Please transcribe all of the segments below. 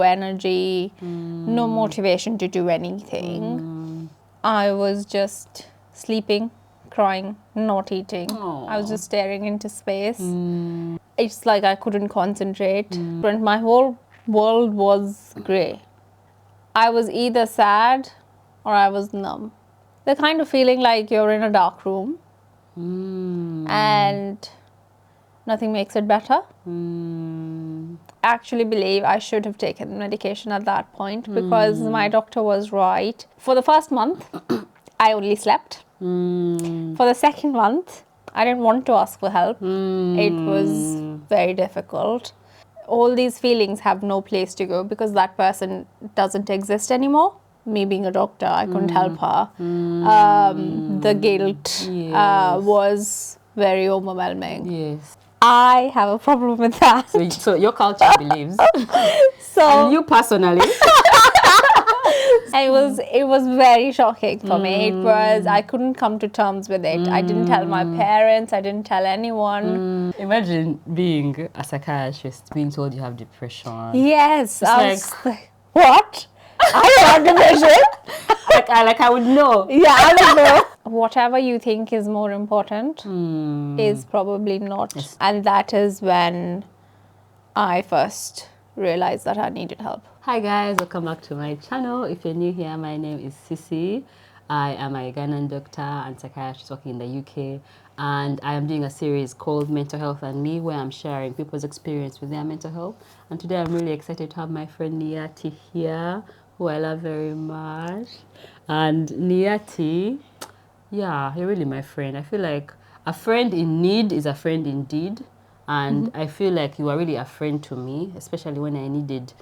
energy, no motivation to do anything. I was just sleeping, crying, not eating. I was just staring into space. It's like I couldn't concentrate. My whole world was grey. I was either sad or I was numb. The kind of feeling like you're in a dark room and nothing makes it better. I actually believe I should have taken medication at that point because my doctor was right. For the first month, I only slept. For the second month, I didn't want to ask for help. It was very difficult. All these feelings have no place to go because that person doesn't exist anymore. Me being a doctor, I couldn't help her. The guilt was very overwhelming. Yes. I have a problem with that. So your culture believes. So And you personally. it was very shocking for me. It was, I couldn't come to terms with it. I didn't tell my parents, I didn't tell anyone. Imagine being a psychiatrist, being told you have depression. Yes, I was like, what? I have depression? I would know. Yeah, I would know. Whatever you think is more important is probably not. Yes. And that is when I first realized that I needed help. Hi guys, welcome back to my channel. If you're new here, my name is Sisi. I am a Ghanaian doctor and psychiatrist working in the UK, and I am doing a series called Mental Health and Me, where I'm sharing people's experience with their mental health. And today I'm really excited to have my friend Niyati here, who I love very much. And Niyati, yeah, you're really my friend. I feel like a friend in need is a friend indeed. And I feel like you are really a friend to me, especially when I needed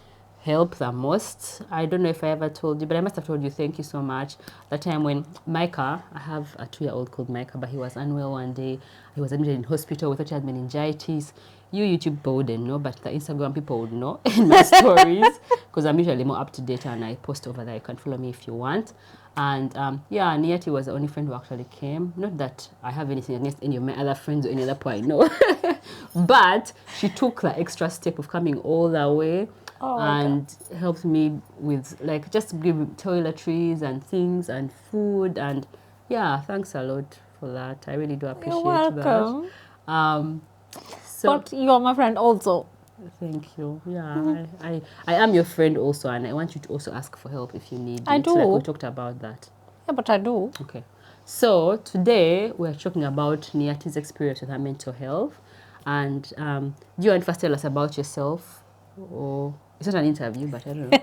help the most. I don't know if I ever told you, but I must have told you, thank you so much. That time when Micah, I have a 2-year-old called Micah, but he was unwell one day. He was admitted in hospital. We thought he had meningitis. You YouTube people wouldn't know, but the Instagram people would know in my stories, because I'm usually more up to date and I post over there. You can follow me if you want. And yeah, Niyati was the only friend who actually came. Not that I have anything against any of my other friends or any other point, no. But she took the extra step of coming all the way and helped me with, like, just give toiletries and things and food. And yeah, thanks a lot for that. I really do appreciate welcome. that. So, But you are my friend also. thank you. Yeah, I am your friend also, and I want you to also ask for help if you need I it. do. Like we talked about that. Yeah, but I do. Okay. So today we're talking about Niyati's experience with her mental health. And do you want to first tell us about yourself? Or it's not an interview, but I don't know.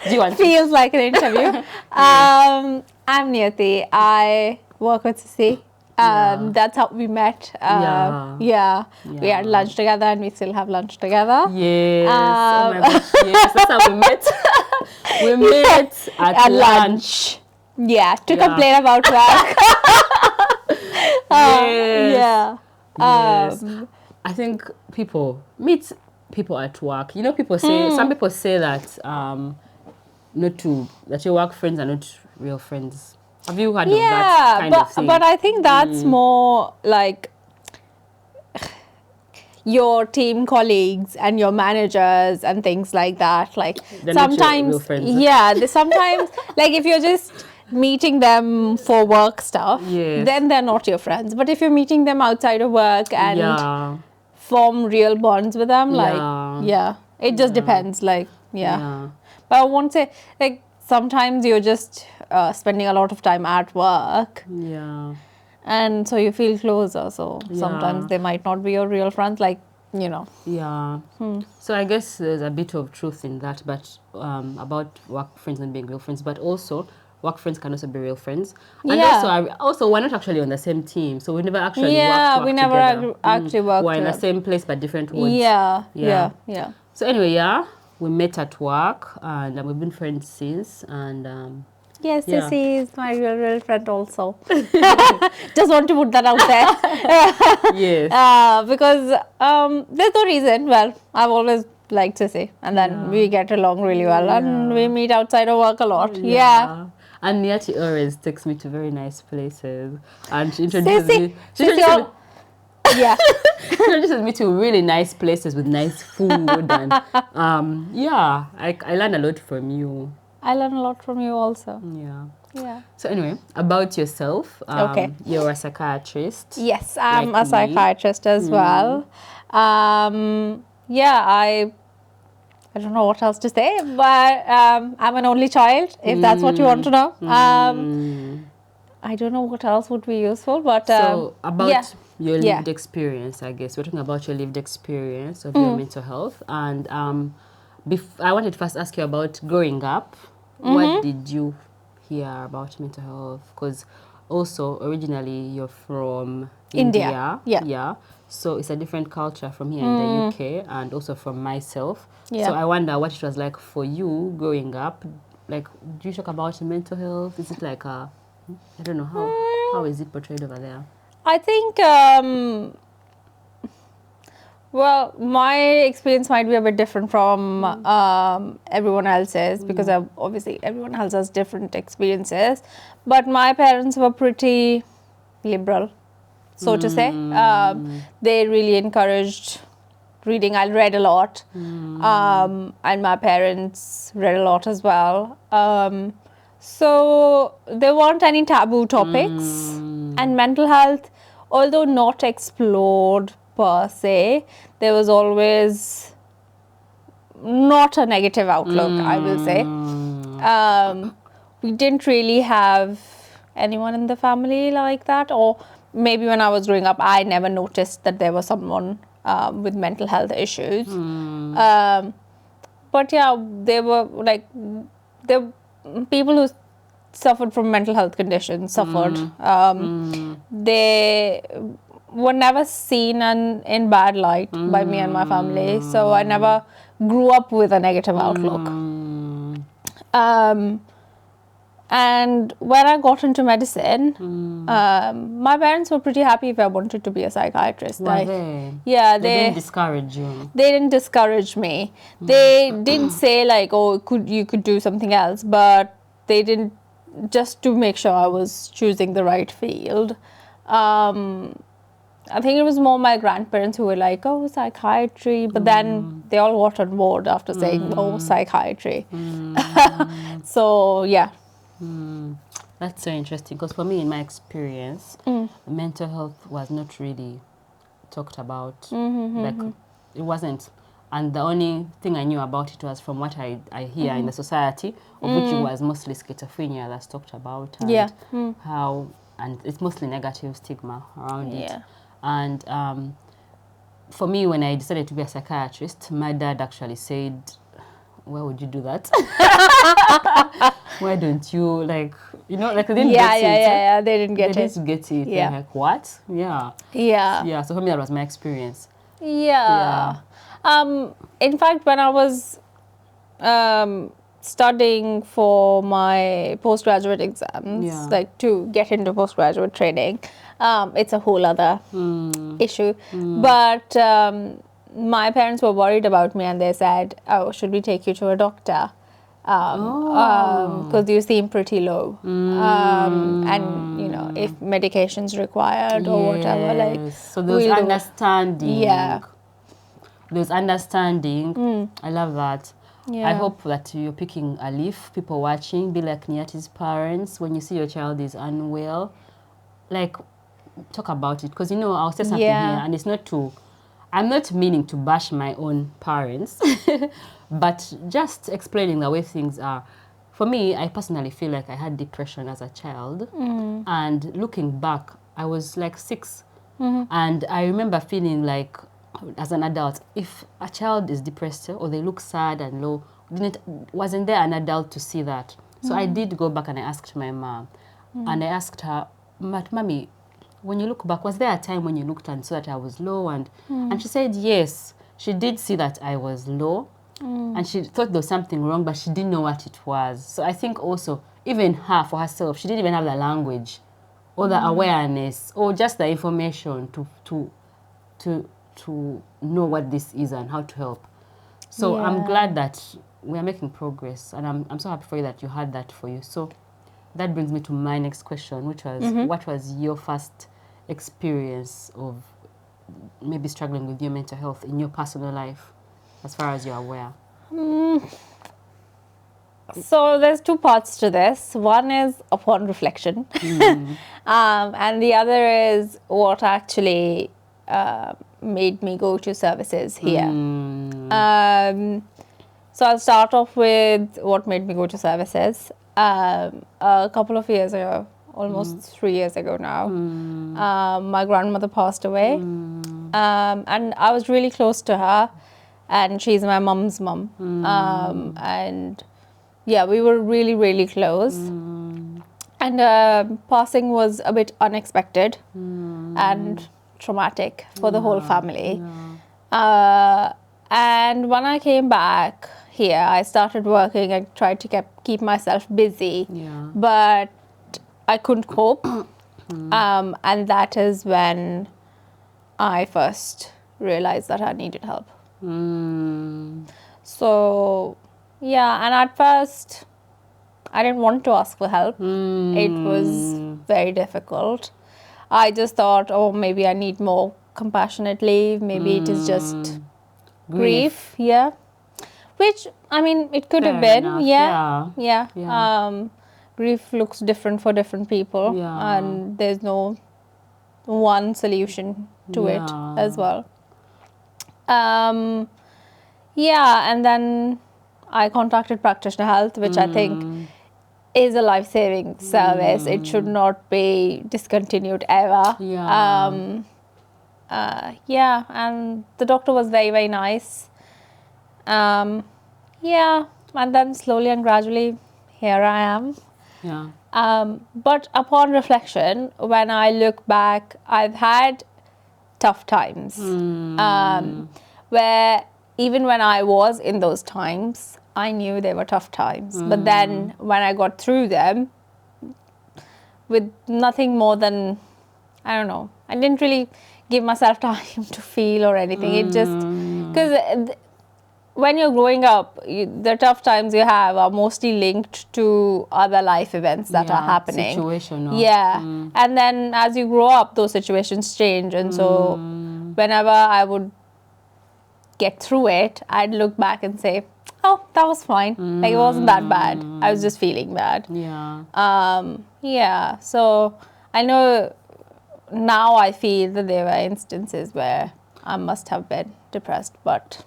Do you want to? Feels like an interview. I'm Niyati. I work with Sisi. That's how we met. Yeah. We had lunch together and we still have lunch together. Yes. Oh my gosh, yes. That's how we met. We met at lunch. Yeah, to complain about work. Yes. Yeah. Yes. I think people meet people at work. You know, people say, some people say that that your work friends are not real friends. Have you heard of that kind of thing? But I think that's more like your team colleagues and your managers and things like that. Like They're not your sometimes, real friends. yeah, sometimes like if you're just meeting them for work stuff, Yes. then they're not your friends. But if you're meeting them outside of work and form real bonds with them, it just depends. Like, But I won't say, like, sometimes you're just spending a lot of time at work. Yeah. And so you feel closer. So sometimes they might not be your real friends, like, you know. Yeah. So I guess there's a bit of truth in that, but about work friends and being real friends, but also work friends can also be real friends. And also we're not actually on the same team, so we never actually worked we never actually worked. We're in the same place but different wards. Yeah. So anyway, we met at work and we've been friends since. And yes, Sisi is my real friend also. Just want to put that out there. Yes. Because there's no reason. Well, I've always liked Sisi, and then we get along really well, and we meet outside of work a lot. Yeah. And Niyati always takes me to very nice places, and she introduces me. Yeah. Introduces me to really nice places with nice food, and yeah, I learned a lot from you. I learn a lot from you also. Yeah. Yeah. So anyway, about yourself, Okay. you're a psychiatrist. Yes, I'm like a me. psychiatrist as well. Yeah, I don't know what else to say, but I'm an only child, if that's what you want to know. I don't know what else would be useful, but So about yeah, your yeah. lived experience, I guess we're talking about your lived experience of your mental health, and I wanted to first ask you about growing up. What did you hear about mental health? Because also originally you're from India. India, Yeah. so it's a different culture from here in the UK, and also from myself. Yeah. So I wonder what it was like for you growing up. Like, do you talk about mental health? Is it like a, I don't know, how is it portrayed over there? I think, well, my experience might be a bit different from everyone else's, because obviously everyone else has different experiences. But my parents were pretty liberal, so to say. They really encouraged reading. I read a lot, and my parents read a lot as well. So there weren't any taboo topics, and mental health, although not explored per se, there was always not a negative outlook, I will say. We didn't really have anyone in the family like that, or maybe when I was growing up, I never noticed that there was someone with mental health issues. But yeah, they were like, the people who suffered from mental health conditions suffered. They were never seen in bad light by me and my family, so I never grew up with a negative outlook. And when I got into medicine, my parents were pretty happy if I wanted to be a psychiatrist. Were they? Yeah, They didn't discourage you. They didn't discourage me. They didn't say like, "Oh, you could do something else," but they didn't, just to make sure I was choosing the right field. I think it was more my grandparents who were like, "Oh, psychiatry," but then they all got on board after saying, "Oh, psychiatry." So yeah. That's so interesting, because for me, in my experience, mental health was not really talked about. Like, it wasn't. And the only thing I knew about it was from what I hear in the society, of which it was mostly schizophrenia that's talked about. And how, and it's mostly negative stigma around it. And for me, when I decided to be a psychiatrist, my dad actually said, "Why would you do that? Why don't you, like, you know, like, they didn't get it." Yeah, they didn't get it. They didn't get it. Yeah. They're like, what? Yeah. Yeah. So for me, that was my experience. Yeah. In fact, when I was studying for my postgraduate exams, like to get into postgraduate training, it's a whole other issue. But my parents were worried about me, and they said, "Oh, should we take you to a doctor? Because you seem pretty low, and you know, if medication's required or whatever, like." So there's understanding. Yeah. There's understanding. I love that. Yeah. I hope that you're picking a leaf. People watching, be like Niyati's parents. When you see your child is unwell, like, talk about it. Because, you know, I'll say something here, and it's not to, I'm not meaning to bash my own parents, but just explaining the way things are. For me, I personally feel like I had depression as a child. And looking back, I was like 6. And I remember feeling like, as an adult, if a child is depressed or they look sad and low, wasn't there an adult to see that? So I did go back and I asked my mom. And I asked her, "But mommy, when you look back, was there a time when you looked and saw that I was low?" And she said yes, she did see that I was low. And she thought there was something wrong, but she didn't know what it was. So I think also, even her, for herself, she didn't even have the language or the awareness or just the information to know what this is and how to help. So I'm glad that we are making progress, and I'm so happy for you that you had that for you. So that brings me to my next question, which was, what was your first experience of maybe struggling with your mental health in your personal life, as far as you're aware? So there's two parts to this. One is upon reflection, and the other is what actually made me go to services here. So I'll start off with what made me go to services. A couple of years ago, almost 3 years ago now, my grandmother passed away, and I was really close to her, and she's my mum's mum, and yeah, we were really, really close. And passing was a bit unexpected and traumatic for the whole family. And when I came back here, I started working. I tried to keep myself busy, but I couldn't cope. And that is when I first realized that I needed help. So, yeah, and at first, I didn't want to ask for help. It was very difficult. I just thought, oh, maybe I need more compassionate leave. Maybe it is just grief. Yeah. Which, I mean, it could have been. Enough. Yeah. Grief looks different for different people. And there's no one solution to it as well. Yeah, and then I contacted Practitioner Health, which I think is a life-saving service. It should not be discontinued ever. Yeah, and the doctor was very, very nice. Yeah, and then slowly and gradually, here I am. But upon reflection, when I look back, I've had tough times where even when I was in those times, I knew they were tough times. But then when I got through them with nothing more than, I don't know, I didn't really give myself time to feel or anything. It just, because when you're growing up, the tough times you have are mostly linked to other life events that are happening. Situational. Yeah. And then as you grow up, those situations change. And so whenever I would get through it, I'd look back and say, oh, that was fine. Like, it wasn't that bad. I was just feeling bad. Yeah. So I know now I feel that there were instances where I must have been depressed, but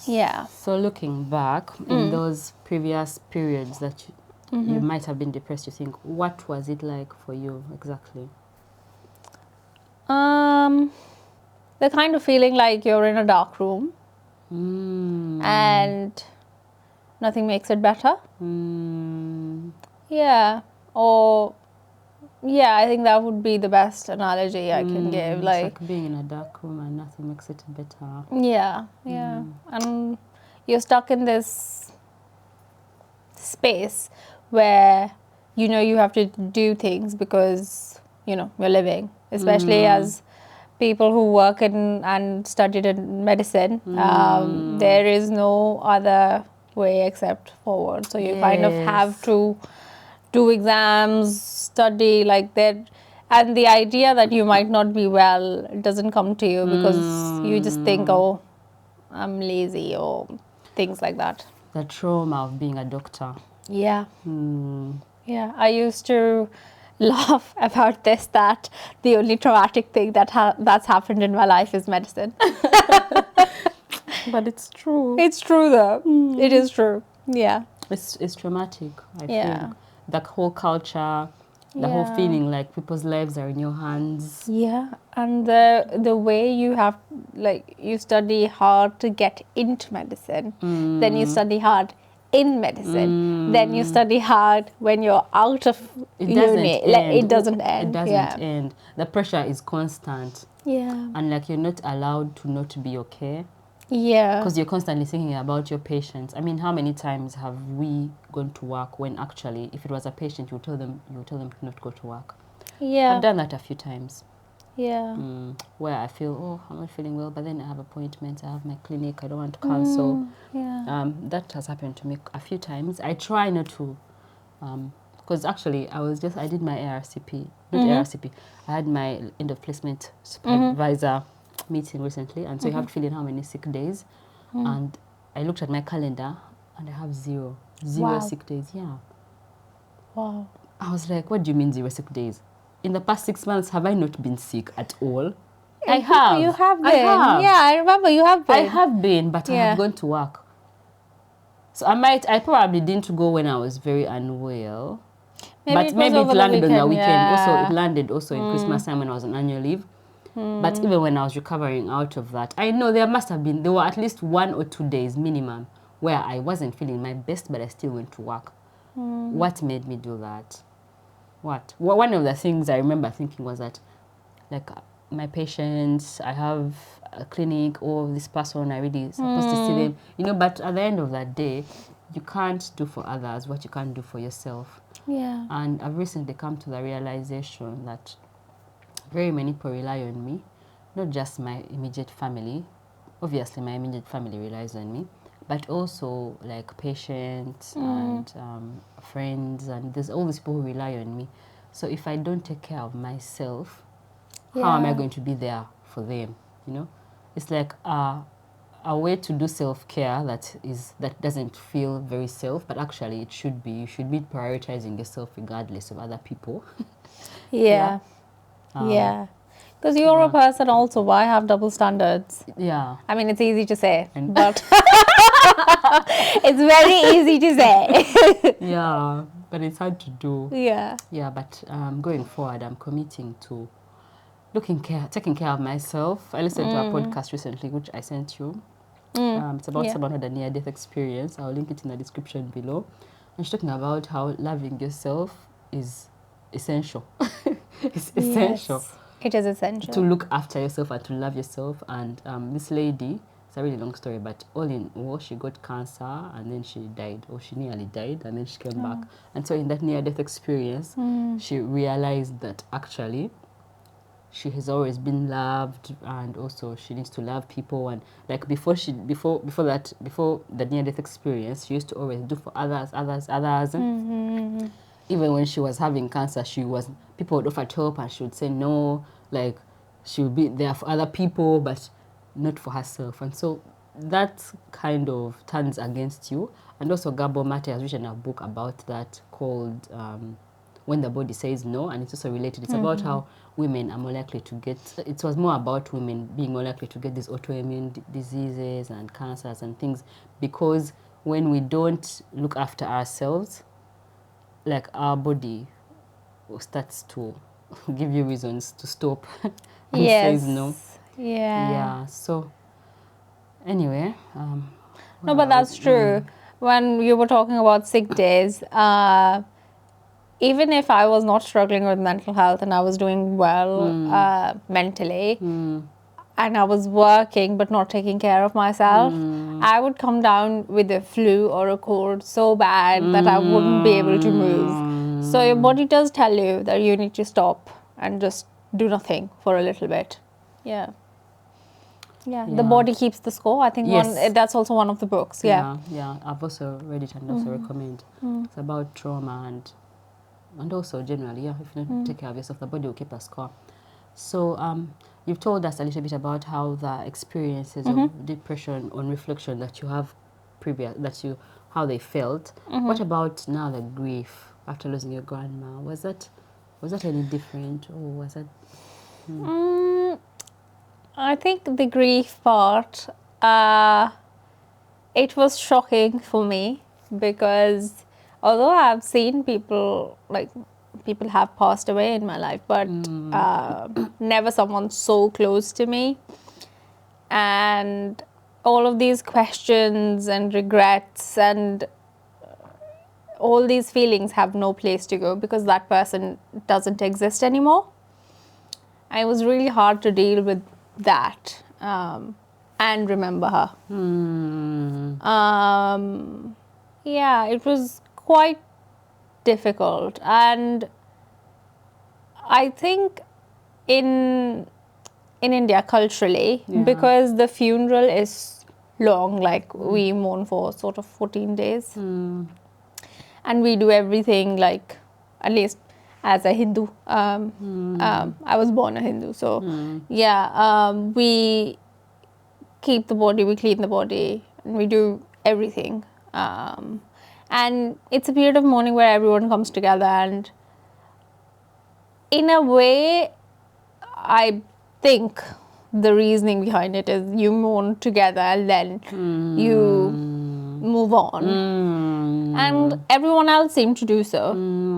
yeah. So looking back in those previous periods that you might have been depressed, you think, what was it like for you exactly? The kind of feeling like you're in a dark room and nothing makes it better. Yeah. Or, yeah, I think that would be the best analogy I can give. It's like being in a dark room and nothing makes it better. Yeah. And you're stuck in this space where you know you have to do things because, you know, you're living, especially as people who work in and studied in medicine. There is no other way except forward. So you kind of have to do exams, study like that. And the idea that you might not be well doesn't come to you because you just think, oh, I'm lazy or things like that. The trauma of being a doctor. Yeah. Yeah, I used to laugh about this, that the only traumatic thing that's happened in my life is medicine. But it's true. It's true though. It is true. Yeah. It's traumatic, I think. The whole culture, the whole feeling like people's lives are in your hands. Yeah, and the way you have, like, you study hard to get into medicine, then you study hard in medicine, then you study hard when you're out of uni. It doesn't end. It doesn't end. The pressure is constant. Yeah. And like you're not allowed to not be okay. Yeah. Because you're constantly thinking about your patients. I mean, how many times have we gone to work when actually, if it was a patient, you tell them to not go to work? Yeah. I've done that a few times. Yeah. Where I feel, oh, I'm not feeling well, but then I have appointments, I have my clinic, I don't want to cancel. That has happened to me a few times. I try not to, because actually I did my ARCP not ARCP. I had my end of placement supervisor meeting recently, and so you have to fill in how many sick days. And I looked at my calendar, and I have zero Wow. sick days. Yeah. Wow. I was like, what do you mean 0 sick days? In the past 6 months, have I not been sick at all? I have. You have been. I have. Yeah, I remember you have been. I have been, but I Yeah. have gone to work. So I probably didn't go when I was very unwell. Maybe But it was over it landed the on the weekend. weekend. Yeah. Also, it landed also in Christmas time when I was on annual leave. But even when I was recovering out of that, I know there were at least 1 or 2 days minimum where I wasn't feeling my best, but I still went to work. What made me do that? What? Well, one of the things I remember thinking was that, like, my patients, I have a clinic, or this person, I really supposed to see them, you know, but at the end of that day, you can't do for others what you can't do for yourself. Yeah. And I've recently come to the realization that very many people rely on me, not just my immediate family. Obviously, my immediate family relies on me, but also like patients and friends, and there's all these people who rely on me. So if I don't take care of myself, how am I Yeah. going to be there for them? You know, it's like a way to do self-care that doesn't feel very self, but actually it should be. You should be prioritizing yourself regardless of other people. Yeah. Yeah. Because you're a person also. Why have double standards? Yeah. I mean, it's easy to say, And- but it's very easy to say. Yeah, but it's hard to do. Yeah. Yeah, but going forward, I'm committing to taking care of myself. I listened to a podcast recently, which I sent you. It's about Yeah. someone who had a near-death experience. I'll link it in the description below. And she's talking about how loving yourself is essential. It's essential Yes. It is essential. to look after yourself and to love yourself. And this lady, it's a really long story, but all in all, she got cancer and then she died, or she nearly died, and then she came back. And so in that near-death experience, she realized that actually she has always been loved, and also she needs to love people. And like before the near-death experience, she used to always do for others. Even when she was having cancer, people would offer help and she would say no. Like, she would be there for other people, but not for herself. And so that kind of turns against you. And also Gabo Mate has written a book about that called When the Body Says No, and it's also related. It's about how women are more likely to get, it was more about women being more likely to get these autoimmune diseases and cancers and things, because when we don't look after ourselves, like, our body starts to give you reasons to stop and Yes. says no. Yeah. Yeah, so anyway. No, but that's true. When you were talking about sick days, even if I was not struggling with mental health and I was doing well mentally, and I was working but not taking care of myself, I would come down with a flu or a cold so bad that I wouldn't be able to move. So your body does tell you that you need to stop and just do nothing for a little bit. Yeah. Yeah, the Yeah. body keeps the score. I think Yes. that's also one of the books. Yeah. Yeah, I've also read it and also recommend. It's about trauma and also generally, yeah, if you don't take care of yourself, the body will keep a score. So you've told us a little bit about how the experiences of depression on reflection that you have how they felt. What about now the grief after losing your grandma? Was that any different, or was that? I think the grief part, it was shocking for me, because although I've seen people have passed away in my life, but never someone so close to me. And all of these questions and regrets and all these feelings have no place to go, because that person doesn't exist anymore. And it was really hard to deal with that and remember her. Yeah, it was quite difficult. And I think in India culturally, because the funeral is long, like we mourn for sort of 14 days. And we do everything, like, at least as a Hindu. I was born a Hindu, so we keep the body, we clean the body, and we do everything. And it's a period of mourning where everyone comes together, and in a way, I think the reasoning behind it is you mourn together and then you move on. And everyone else seemed to do so.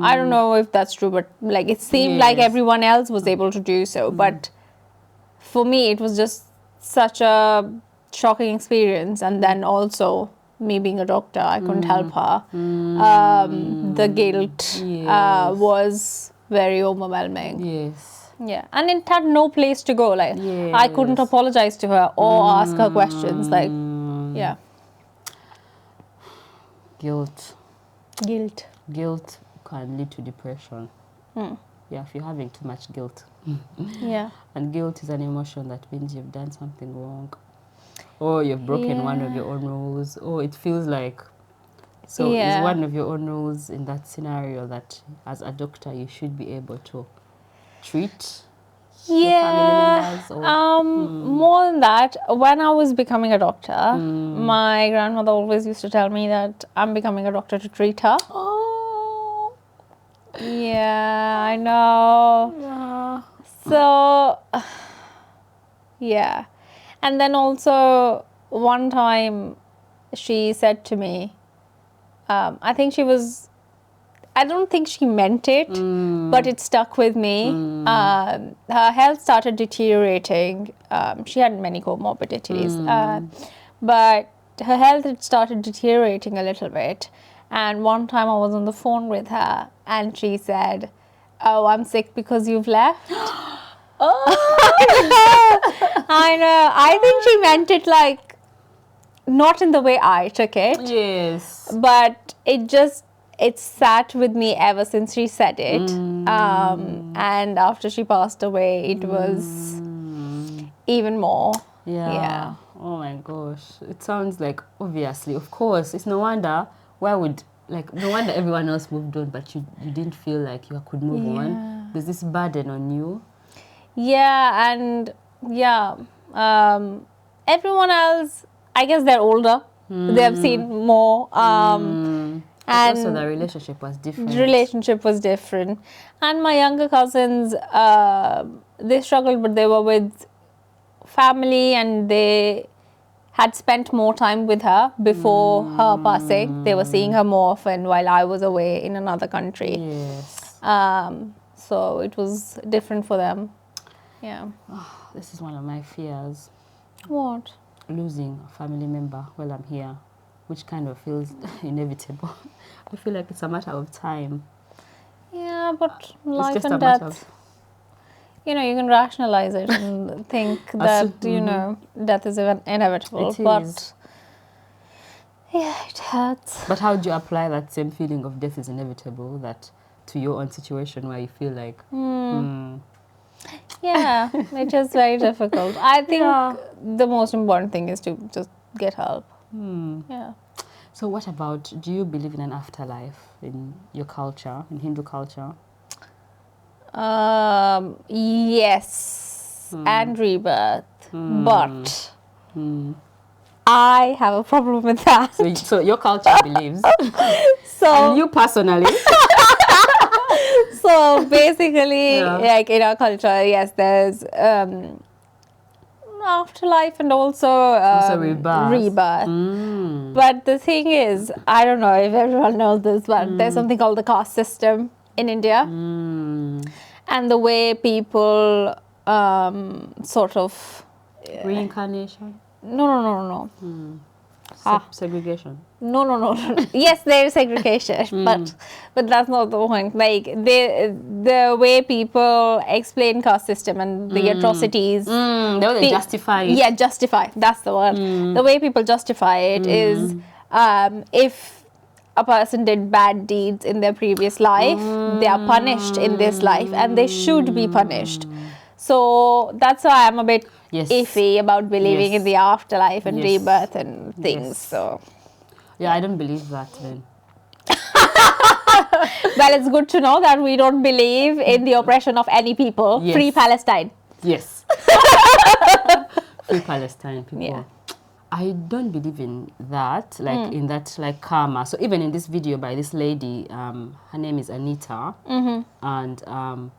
I don't know if that's true, but like it seemed like everyone else was able to do so. But for me, it was just such a shocking experience. And then also, me being a doctor, I couldn't help her. The guilt was very overwhelming. Yes. Yeah, and it had no place to go. Like, I couldn't apologize to her or ask her questions. Like, yeah. Guilt. Guilt. Can lead to depression. Yeah, if you're having too much guilt. Yeah. And guilt is an emotion that means you've done something wrong. Or you've broken one of your own rules. Or it feels like... So is one of your own rules in that scenario that as a doctor you should be able to treat your family members? Or, more than that, when I was becoming a doctor, my grandmother always used to tell me that I'm becoming a doctor to treat her. Oh. Yeah, I know. Yeah. So, yeah. And then also, one time she said to me, I don't think she meant it, but it stuck with me. Her health started deteriorating. She had many comorbidities, but her health had started deteriorating a little bit. And one time I was on the phone with her and she said, "Oh, I'm sick because you've left." I know. I think she meant it like, not in the way I took it. Yes. But it sat with me ever since she said it. And after she passed away, it was even more. Yeah. Oh my gosh. It sounds like, obviously, of course, it's no wonder, no wonder everyone else moved on, but you didn't feel like you could move on. There's this burden on you. Yeah, and everyone else, I guess they're older. They have seen more. And also the relationship was different. And my younger cousins, they struggled, but they were with family and they had spent more time with her before her passing. They were seeing her more often while I was away in another country. Yes. So it was different for them. Yeah. Oh, this is one of my fears. What? Losing a family member while I'm here, which kind of feels inevitable. I feel like it's a matter of time. Yeah, but life just and a matter death, you can rationalize it and think that, death is inevitable. But yeah, it hurts. But how do you apply that same feeling of death is inevitable to your own situation where you feel like... Yeah, it is very difficult. I think the most important thing is to just get help. Yeah. So what about, do you believe in an afterlife in your culture, in Hindu culture? Yes, and rebirth. But I have a problem with that. So your culture believes. So and you personally. So basically, like in our culture, yes, there's afterlife and also rebirth. But the thing is, I don't know if everyone knows this, but there's something called the caste system in India. And the way people sort of... Reincarnation? No. Segregation? No. Yes, there is segregation, but that's not the point. Like the way people explain caste system and the atrocities. The way they justify it. Yeah, justify. That's the word. The way people justify it is if a person did bad deeds in their previous life, they are punished in this life, and they should be punished. So that's why I'm a bit iffy about believing in the afterlife and rebirth and things. So yeah, I don't believe that then. Well, it's good to know that we don't believe in the oppression of any people. Yes. Free Palestine. Yes. Free Palestine people. Yeah. I don't believe in that, like in that like karma. So even in this video by this lady, her name is Anita, and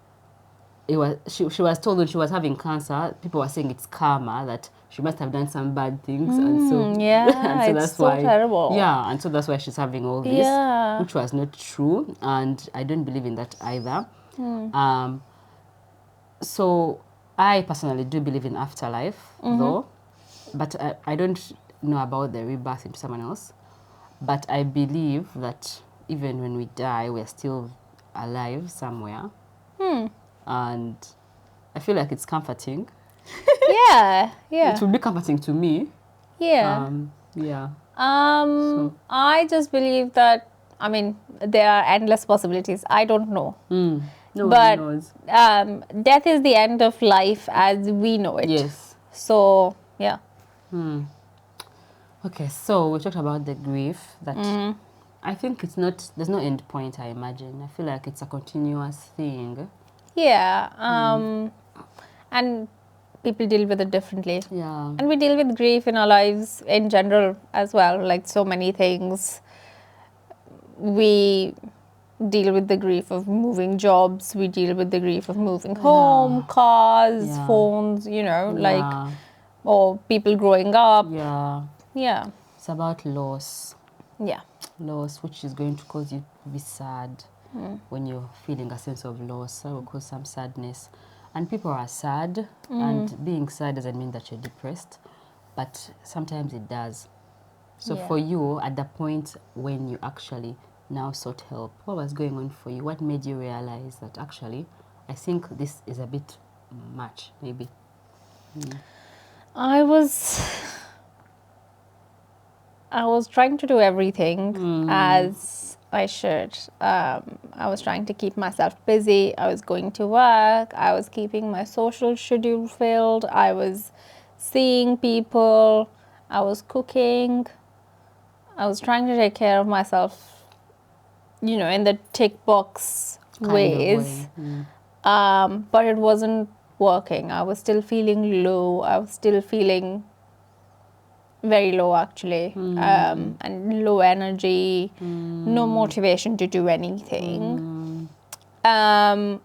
it was she was told when she was having cancer, people were saying it's karma, that she must have done some bad things, and so Yeah, and so it's that's so why terrible. yeah, and so that's why she's having all this, Yeah. which was not true, and I don't believe in that either. So I personally do believe in afterlife, though, but I don't know about the rebirth into someone else. But I believe that even when we die, we're still alive somewhere. And I feel like it's comforting. Yeah. Yeah. It would be comforting to me. Yeah. Yeah. I just believe that, I mean, there are endless possibilities. I don't know. No But one knows. death is the end of life as we know it. Yes. So, yeah. Okay, so we talked about the grief that I think it's not, there's no end point, I imagine. I feel like it's a continuous thing. Yeah. And people deal with it differently. Yeah. And we deal with grief in our lives in general as well. Like so many things. We deal with the grief of moving jobs. We deal with the grief of moving home, cars, Yeah. phones, you know, like, Yeah. or people growing up. Yeah. Yeah. It's about loss. Yeah. Loss, which is going to cause you to be sad when you're feeling a sense of loss. That will cause some sadness. And people are sad, and being sad doesn't mean that you're depressed, but sometimes it does. So Yeah. for you, at the point when you actually now sought help, what was going on for you? What made you realize that actually, I think this is a bit much, maybe? I was trying to do everything as I should. I was trying to keep myself busy. I was going to work. I was keeping my social schedule filled. I was seeing people. I was cooking. I was trying to take care of myself, you know, in the tick box Kind of ways. way. But it wasn't working. I was still feeling low. I was still feeling very low, actually, and low energy, no motivation to do anything. And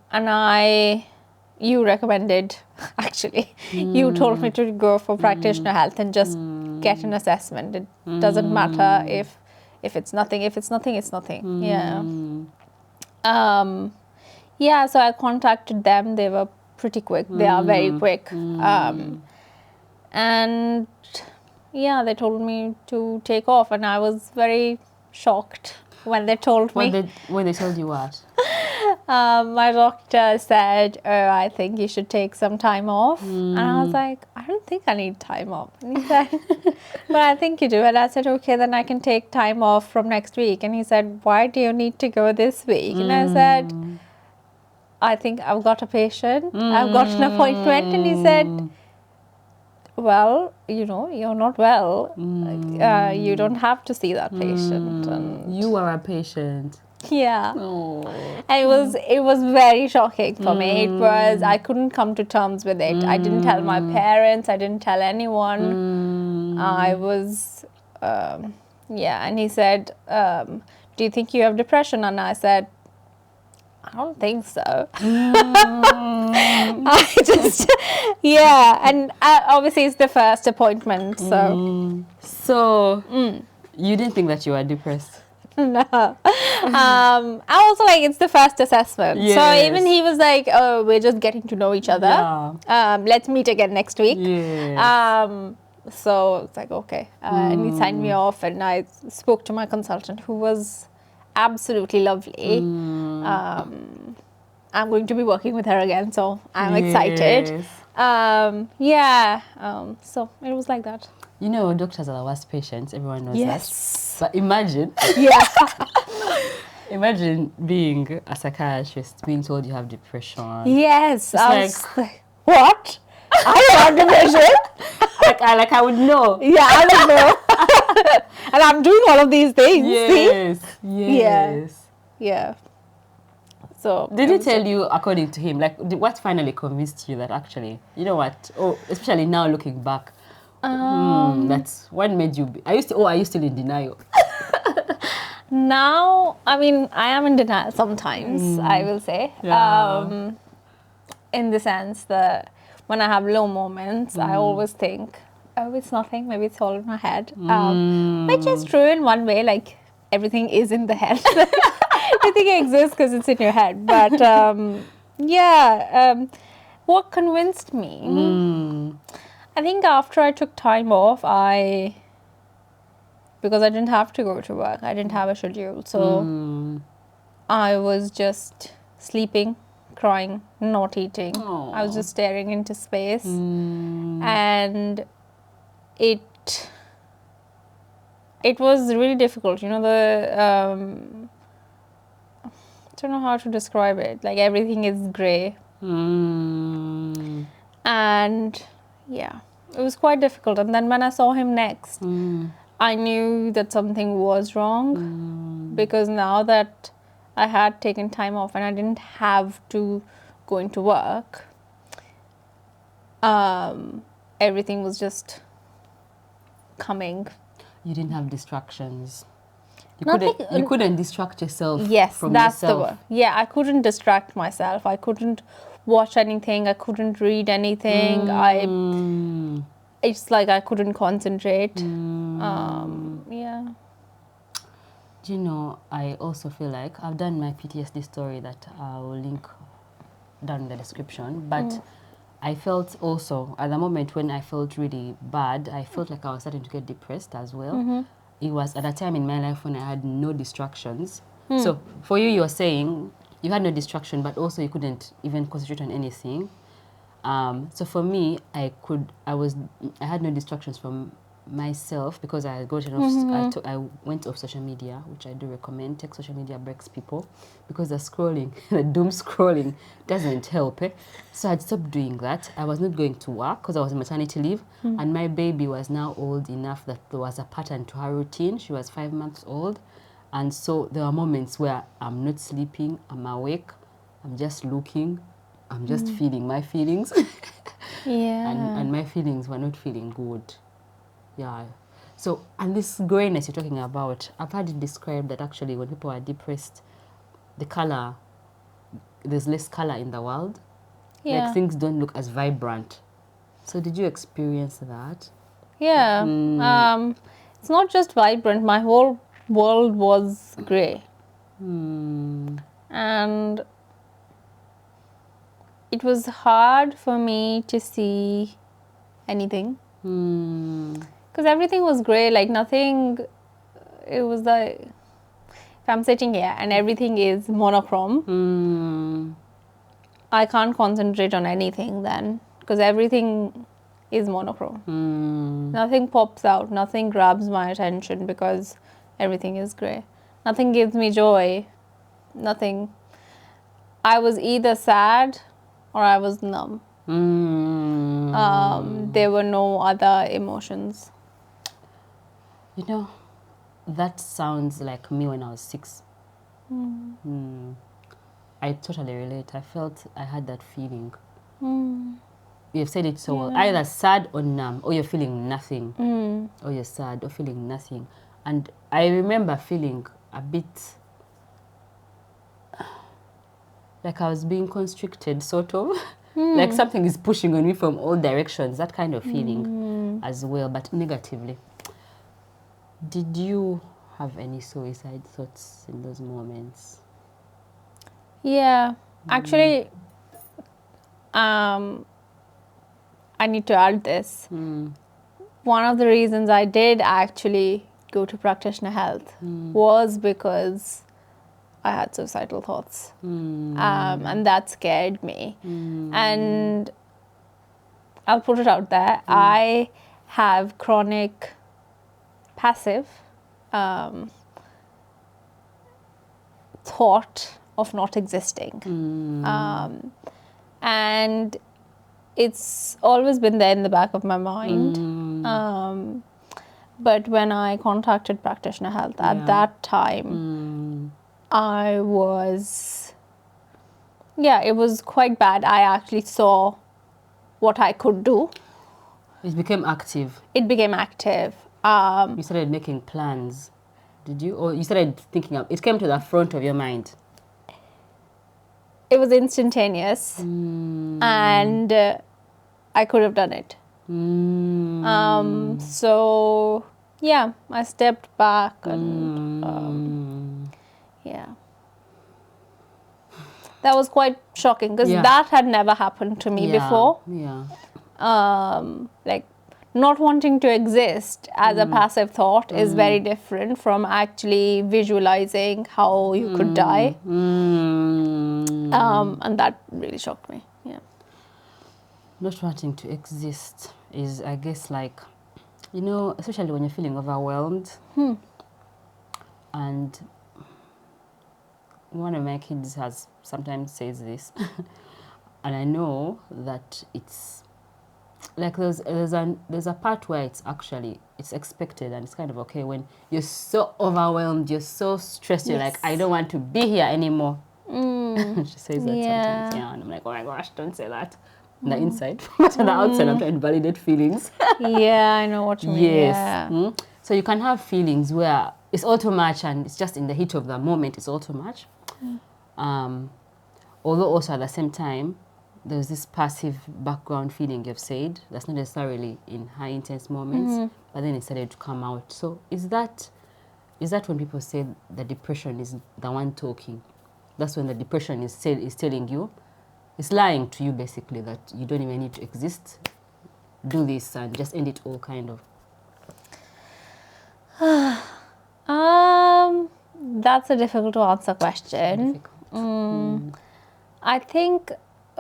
you recommended, actually, you told me to go for practitioner health and just get an assessment. It doesn't matter if it's nothing. If it's nothing, it's nothing. Yeah. Yeah, so I contacted them. They were pretty quick. They are very quick. And yeah, they told me to take off, and I was very shocked when they told me. When they told you what? My doctor said, "Oh, I think you should take some time off." And I was like, "I don't think I need time off." And he said, "But I think you do." And I said, "Okay, then I can take time off from next week." And he said, "Why do you need to go this week?" And I said, "I think I've got a patient. I've got an appointment." And he said, "Well, you know, you're not well. You don't have to see that patient." And You are a patient. yeah. Oh. And it was very shocking for me. It was, I couldn't come to terms with it. I didn't tell my parents. I didn't tell anyone. I was, yeah. And he said, "Do you think you have depression?" And I said, "I don't think so." I just, yeah. And obviously it's the first appointment, so. So, you didn't think that you were depressed? No. I also like, it's the first assessment. Yes. So even he was like, "Oh, we're just getting to know each other. Yeah. Let's meet again next week." Yes. So it's like, okay. And he signed me off, and I spoke to my consultant, who was absolutely lovely. I'm going to be working with her again, so I'm excited. Yes. So it was like that. You know, doctors are the worst patients. Everyone knows Yes. that. But imagine, Yeah. imagine being a psychiatrist, being told you have depression. Yes. I like- was like, what? I have depression. I would know. Yeah, I don't know. And I'm doing all of these things. See? Yes. Yes. Yeah. So Did he tell you, according to him, like what finally convinced you that actually, you know what? Oh, especially now looking back, that's what made you. Are you still in denial? now, I mean, I am in denial sometimes, I will say. Yeah. In the sense that when I have low moments, I always think, oh, it's nothing, maybe it's all in my head. Which is true in one way, like everything is in the head. Everything exists because it's in your head. But what convinced me? I think after I took time off, because I didn't have to go to work, I didn't have a schedule. So I was just sleeping, crying, not eating. I was just staring into space. And it was really difficult. You know, I don't know how to describe it. Like everything is grey. And yeah, it was quite difficult. And then when I saw him next, I knew that something was wrong because now that I had taken time off and I didn't have to go into work, everything was just coming. You didn't have distractions. Nothing. You couldn't distract yourself. Yes, from that's yourself. the word. Yeah, I couldn't distract myself. I couldn't watch anything. I couldn't read anything. It's like I couldn't concentrate. Yeah. Do you know, I also feel like I've done my PTSD story that I will link down in the description. But I felt also, at the moment when I felt really bad, I felt like I was starting to get depressed as well. It was at a time in my life when I had no distractions. So for you, you're saying you had no distraction, but also you couldn't even concentrate on anything. So for me, I had no distractions from myself because I had gotten off. I went off social media, which I do recommend. Take social media breaks, people, because the scrolling, the doom scrolling, doesn't help. So I'd stopped doing that. I was not going to work because I was on maternity leave, and my baby was now old enough that there was a pattern to her routine. She was 5 months old, and so there were moments where I'm not sleeping, I'm awake, I'm just looking, I'm just feeling my feelings. Yeah. And my feelings were not feeling good. Yeah. So, and this grayness you're talking about, I've had it described that actually when people are depressed, there's less color in the world. Yeah. Like things don't look as vibrant. So did you experience that? Yeah. It's not just vibrant. My whole world was grey. And it was hard for me to see anything. Because everything was grey, like nothing, it was like, if I'm sitting here and everything is monochrome, I can't concentrate on anything then, because everything is monochrome. Nothing pops out, nothing grabs my attention because everything is grey. Nothing gives me joy, nothing. I was either sad or I was numb. There were no other emotions. You know, that sounds like me when I was 6. I totally relate. I felt I had that feeling. You've said it so well. Either sad or numb, or you're feeling nothing. Or you're sad or feeling nothing. And I remember feeling a bit like I was being constricted, sort of. Like something is pushing on me from all directions. That kind of feeling as well, but negatively. Did you have any suicide thoughts in those moments? Yeah, actually, I need to add this. One of the reasons I did actually go to practitioner health was because I had suicidal thoughts, and that scared me. And I'll put it out there. I have chronic passive thought of not existing. And it's always been there in the back of my mind. But when I contacted practitioner health at that time, I was yeah, it was quite bad. I actually saw what I could do. It became active. It became active. You started making plans. Did you? Or you started thinking of it? Came to the front of your mind. It was instantaneous, and I could have done it. So yeah, I stepped back and yeah, that was quite shocking because Yeah. that had never happened to me before. Yeah. Like not wanting to exist as a passive thought is very different from actually visualizing how you could die. And that really shocked me. Yeah. Not wanting to exist is, I guess, like, you know, especially when you're feeling overwhelmed. And one of my kids has sometimes says this, and I know that it's like there's a part where it's expected and it's kind of okay when you're so overwhelmed, you're so stressed, you're like, I don't want to be here anymore. She says that sometimes, yeah, and I'm like, oh my gosh, don't say that. On the inside, but on the outside, I'm trying to validate feelings. Yeah, I know what you mean. Yes. Yeah. So you can have feelings where it's all too much and it's just in the heat of the moment, it's all too much. Although also at the same time, there's this passive background feeling you've said that's not necessarily in high intense moments, but then it started to come out. So is that when people say the depression is the one talking? That's when the depression is telling you, it's lying to you basically that you don't even need to exist. Do this and just end it all, kind of. That's a difficult to answer question. I think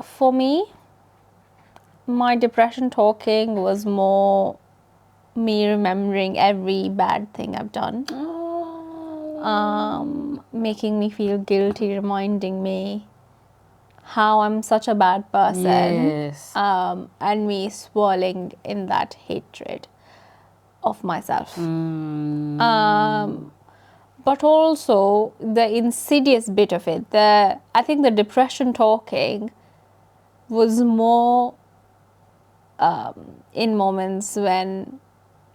for me, my depression talking was more me remembering every bad thing I've done, making me feel guilty, reminding me how I'm such a bad person, Yes. and me swirling in that hatred of myself. But also the insidious bit of it, I think the depression talking was more in moments when,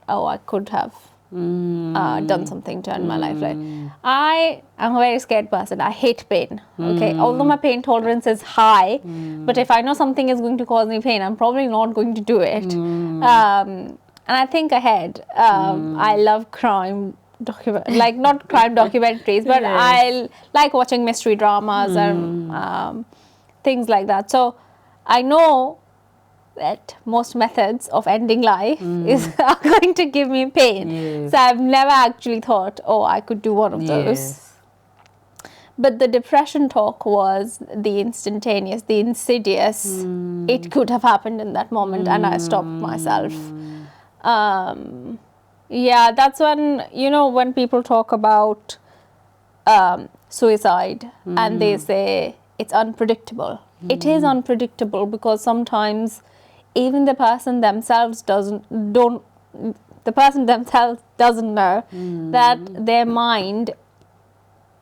I could have done something to end my life. Like, I am a very scared person. I hate pain. Okay, although my pain tolerance is high, but if I know something is going to cause me pain, I'm probably not going to do it. And I think ahead. I love crime like not crime documentaries, but I like watching mystery dramas and things like that. So I know that most methods of ending life are going to give me pain. Yes. So I've never actually thought, I could do one of those. But the depression talk was the instantaneous, the insidious. It could have happened in that moment, and I stopped myself. Yeah, that's when, when people talk about suicide and they say it's unpredictable. It is unpredictable because sometimes even the person themselves doesn't know that their mind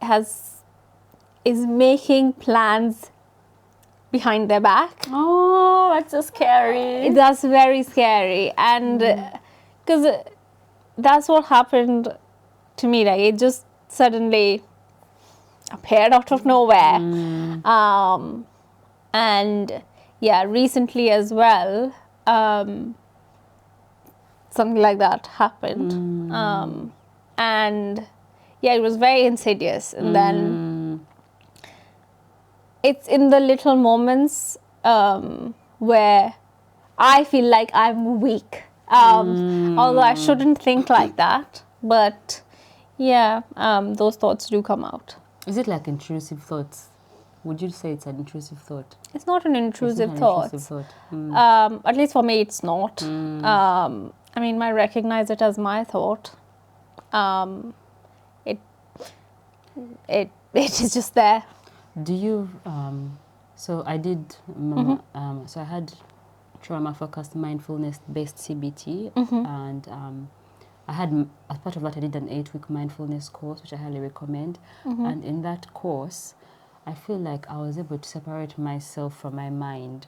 is making plans behind their back. Oh, that's so scary. That's very scary, and because that's what happened to me. Like, it just suddenly appeared out of nowhere. And yeah, recently as well, something like that happened. And yeah, it was very insidious. And then it's in the little moments where I feel like I'm weak. Although I shouldn't think like that. But yeah, those thoughts do come out. Is it like intrusive thoughts? Would you say it's an intrusive thought? It's not an intrusive thought. At least for me, it's not. I mean, I recognize it as my thought. It is just there. Do you? So I did. So I had trauma-focused mindfulness-based CBT, and I had, as part of that, I did an 8-week mindfulness course, which I highly recommend. And in that course, I feel like I was able to separate myself from my mind.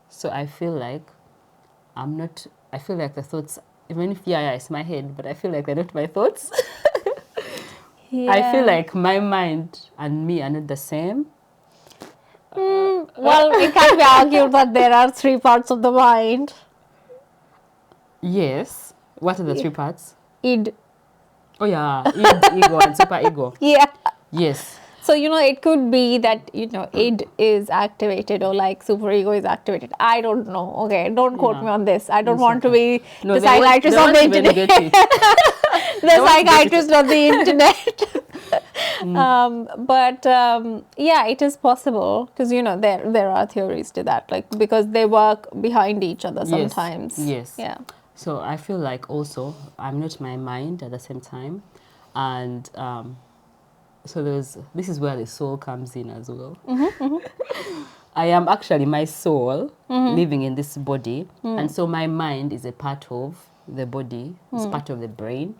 So I feel like I'm not, I feel like the thoughts, even if, yeah, it's my head, but I feel like they're not my thoughts. I feel like my mind and me are not the same. Well, it can be argued that there are three parts of the mind. Yes. What are the three parts? Id. Oh, yeah. Ego and super ego. Yeah. Yes. So, it could be that, id is activated or like superego is activated. I don't know. Okay, don't quote me on this. I don't want to be the psychiatrist on the internet. The psychiatrist on the internet. But yeah, it is possible because, there are theories to that, like because they work behind each other sometimes. Yes. Yeah. So I feel like also I'm not my mind at the same time. And so this is where the soul comes in as well. I am actually my soul living in this body. And so my mind is a part of the body, it's part of the brain.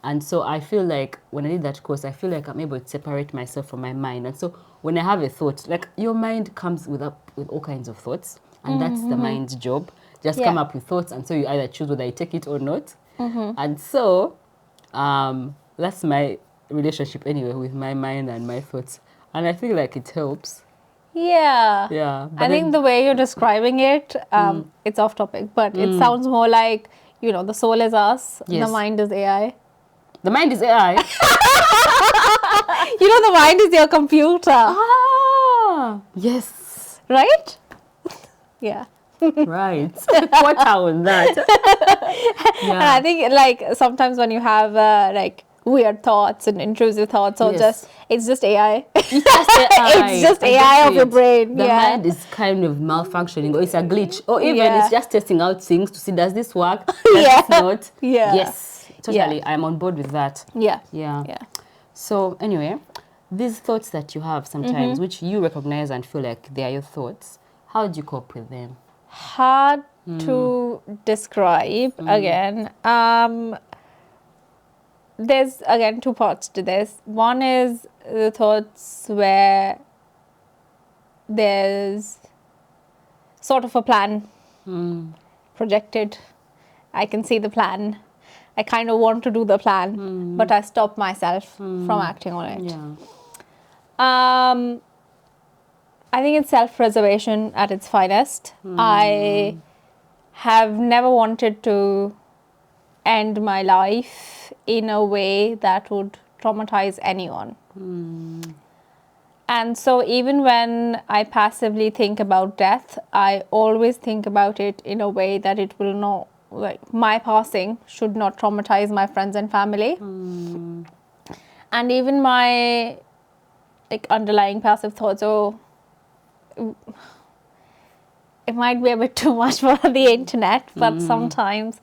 And so I feel like when I did that course, I feel like I'm able to separate myself from my mind. And so when I have a thought, like your mind comes with all kinds of thoughts. And that's the mind's job. Just come up with thoughts. And so you either choose whether you take it or not. And so that's my relationship anyway with my mind and my thoughts. And I feel like it helps. Yeah. Yeah. I think the way you're describing it, it's off topic, but it sounds more like, the soul is us, Yes. the mind is AI. The mind is AI. The mind is your computer. Ah, yes. Right? Yeah. Right. What on that? And I think like sometimes when you have like weird thoughts and intrusive thoughts or it's just AI. It's just AI. It's just AI of your brain. The mind is kind of malfunctioning, or it's a glitch, or even it's just testing out things to see, does this work? Does this not? Yeah. Yes, totally. I'm on board with that. Yeah. Yeah. Yeah. So anyway, these thoughts that you have sometimes, which you recognize and feel like they are your thoughts, how do you cope with them? Hard to describe again. There's again two parts to this. One is the thoughts where there's sort of a plan projected. I can see the plan. I kind of want to do the plan, but I stop myself from acting on it. Yeah. I think it's self-preservation at its finest. I have never wanted to end my life in a way that would traumatize anyone. And so even when I passively think about death, I always think about it in a way that it will not, like my passing should not traumatize my friends and family. And even my like underlying passive thoughts, it might be a bit too much for the internet, but sometimes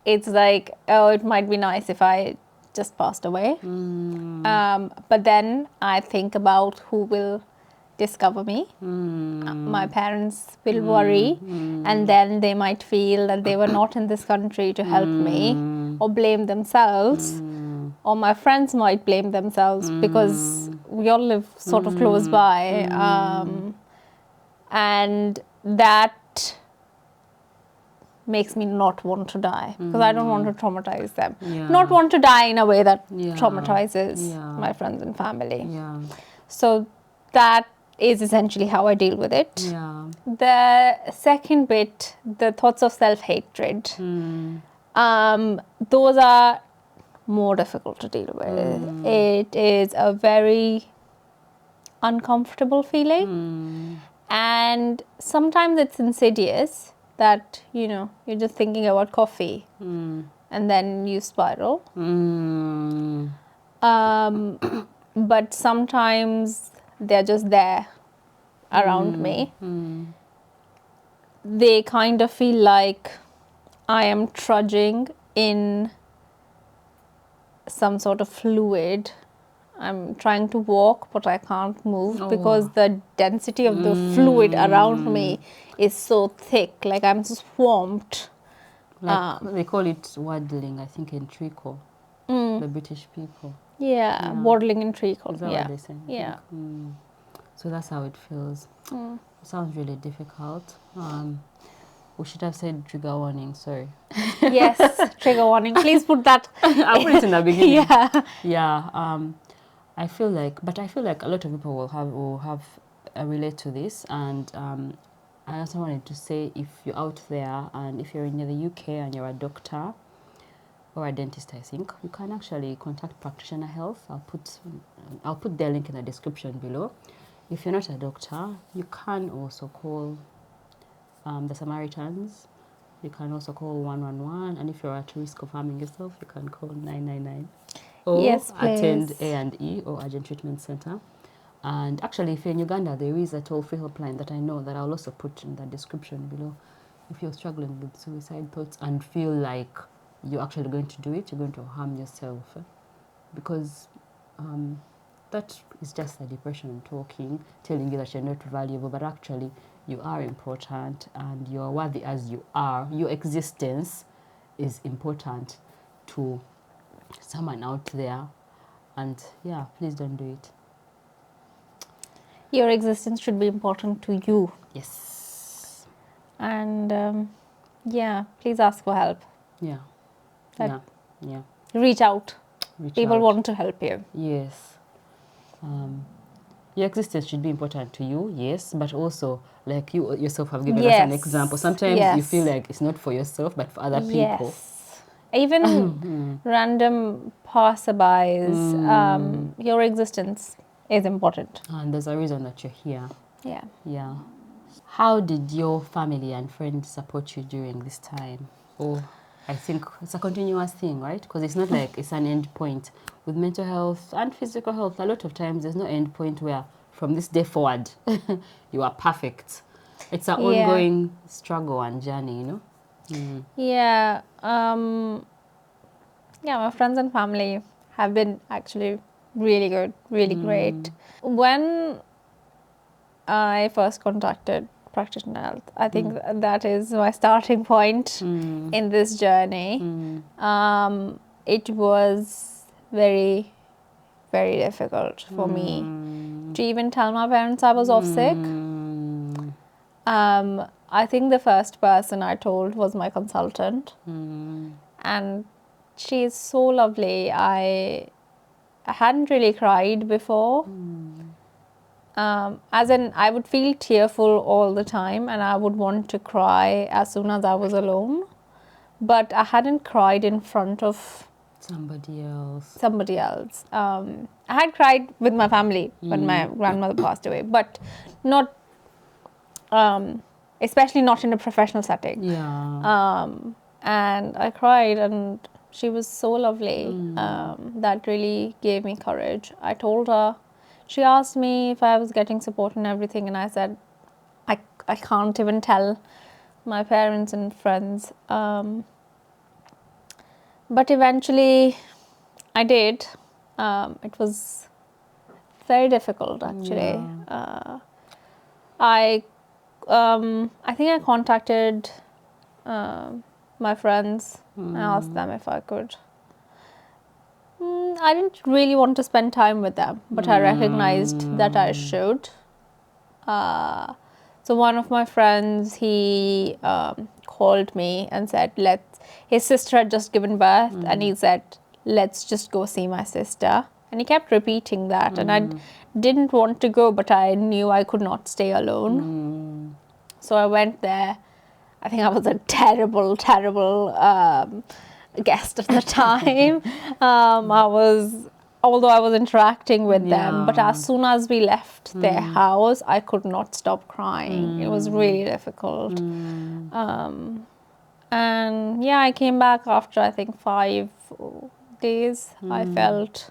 it's like, it might be nice if I just passed away. But then I think about who will discover me. My parents will worry, and then they might feel that they were not in this country to help me, or blame themselves. Or my friends might blame themselves because we all live sort of close by. And that makes me not want to die because I don't want to traumatize them. Not want to die in a way that traumatizes my friends and family. So that is essentially how I deal with it. The second bit, the thoughts of self-hatred, those are more difficult to deal with. It is a very uncomfortable feeling, and sometimes it's insidious that you're just thinking about coffee and then you spiral. But sometimes they're just there around me. They kind of feel like I am trudging in some sort of fluid. I'm trying to walk, but I can't move because the density of the fluid around me is so thick. Like I'm swamped. Like they call it waddling, I think, in treacle. The British people. Waddling in treacle. Is that what they say? Yeah. So that's how it feels. It sounds really difficult. We should have said trigger warning, sorry. Yes, trigger warning. Please put that. I'll put it in the beginning. Yeah. Yeah. I feel like a lot of people will have relate to this, and I also wanted to say, if you're out there and if you're in the UK and you're a doctor or a dentist, I think you can actually contact Practitioner Health. I'll put their link in the description below. If you're not a doctor, you can also call the Samaritans. You can also call 111, and if you're at risk of harming yourself, you can call 999 or Yes, attend please. A&E or Urgent Treatment Center. And actually, if you're in Uganda, there is a toll-free helpline that I know that I'll also put in the description below. If you're struggling with suicide thoughts and feel like you're actually going to do it, you're going to harm yourself, because that is just a depression talking, telling you that you're not valuable, but actually you are important and you're worthy as you are. Your existence is important to someone out there, and yeah, please don't do it. Your existence should be important to you. Yes. And yeah, please ask for help. Yeah. That- Yeah. Reach out. Reach People out. want to help you. Yes. Your existence should be important to you, yes, but also, like you yourself have given us an Yes. example. Sometimes you Yes. feel like it's not for yourself, but for other people. Yes. Even random passerbys, your existence is important. And there's a reason that you're here. Yeah. Yeah. How did your family and friends support you during this time? Oh, I think it's a continuous thing, right? Because it's not like it's an end point. With mental health and physical health, a lot of times there's no end point where from this day forward you are perfect. It's an ongoing struggle and journey, you know? Yeah. Yeah, my friends and family have been actually really good, really great. When I first contacted Practitioner Health, I think that is my starting point in this journey. It was very, very difficult for me to even tell my parents I was off sick. I think the first person I told was my consultant, and she's so lovely. I hadn't really cried before. As in, I would feel tearful all the time, and I would want to cry as soon as I was alone. But I hadn't cried in front of somebody else. I had cried with my family when my grandmother passed away, but not, especially not in a professional setting. Yeah. And I cried, and she was so lovely. That really gave me courage. I told her, she asked me if I was getting support and everything, and I said, I can't even tell my parents and friends. But eventually I did. It was very difficult, actually. I think I contacted my friends and asked them if I could. I didn't really want to spend time with them, but I recognized that I should. So one of my friends, he called me and said, his sister had just given birth, and he said, let's just go see my sister. And he kept repeating that, and I didn't want to go, but I knew I could not stay alone. So I went there. I think I was a terrible, terrible guest at the time. Although I was interacting with them, but as soon as we left their house, I could not stop crying. It was really difficult. And yeah, I came back after, I think, 5 days. I felt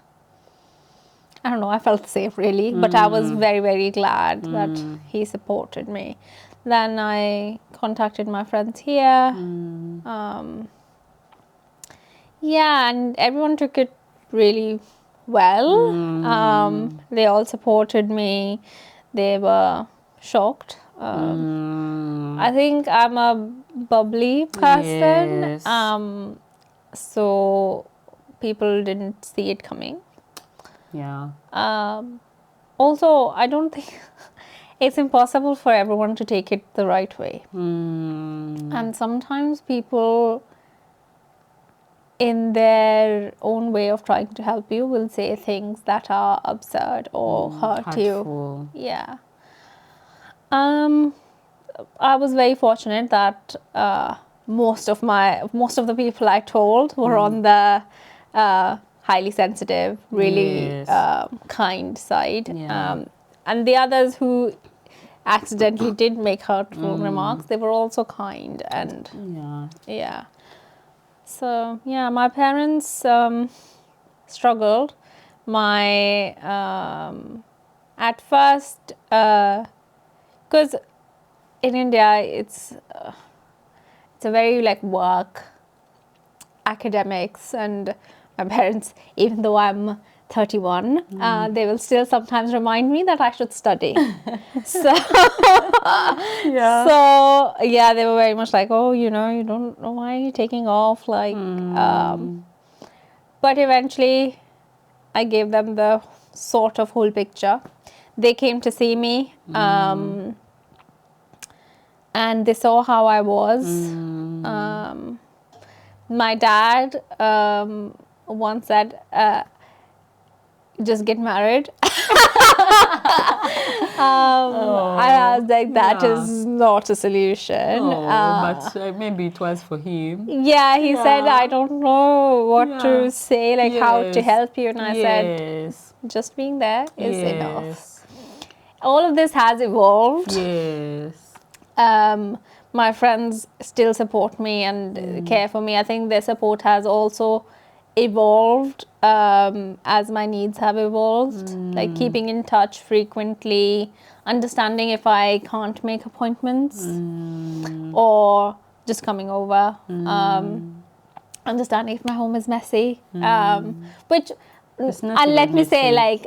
safe, really, but I was very, very glad that he supported me. Then I contacted my friends here. Yeah, and everyone took it really well. They all supported me. They were shocked. I think I'm a bubbly person. Yes. So people didn't see it coming. Yeah. also, I don't think it's impossible for everyone to take it the right way. And sometimes people, in their own way of trying to help you, will say things that are absurd or hurt you. Hurtful. Yeah. I was very fortunate that most of the people I told were on the highly sensitive, really Yes. kind side. Yeah. And the others who accidentally did make hurtful remarks, they were also kind. And Yeah. yeah. So yeah, my parents struggled. My at first, because in India it's a very like work, academics, and my parents, even though I'm 31, they will still sometimes remind me that I should study. So Yeah. so yeah, they were very much like, oh, you don't know, why are you taking off, like but eventually I gave them the sort of whole picture. They came to see me, and they saw how I was. My dad once said, just get married. I was like, that is not a solution. But maybe it was for him. Yeah, he said, I don't know what to say, like how to Yes. help you. And I said, Yes. just being there is enough. Yes. All of this has evolved. Yes. My friends still support me and care for me. I think their support has also evolved as my needs have evolved. Like keeping in touch frequently, understanding if I can't make appointments, or just coming over. Understanding if my home is messy, which. It's not And let even me say, messy. like,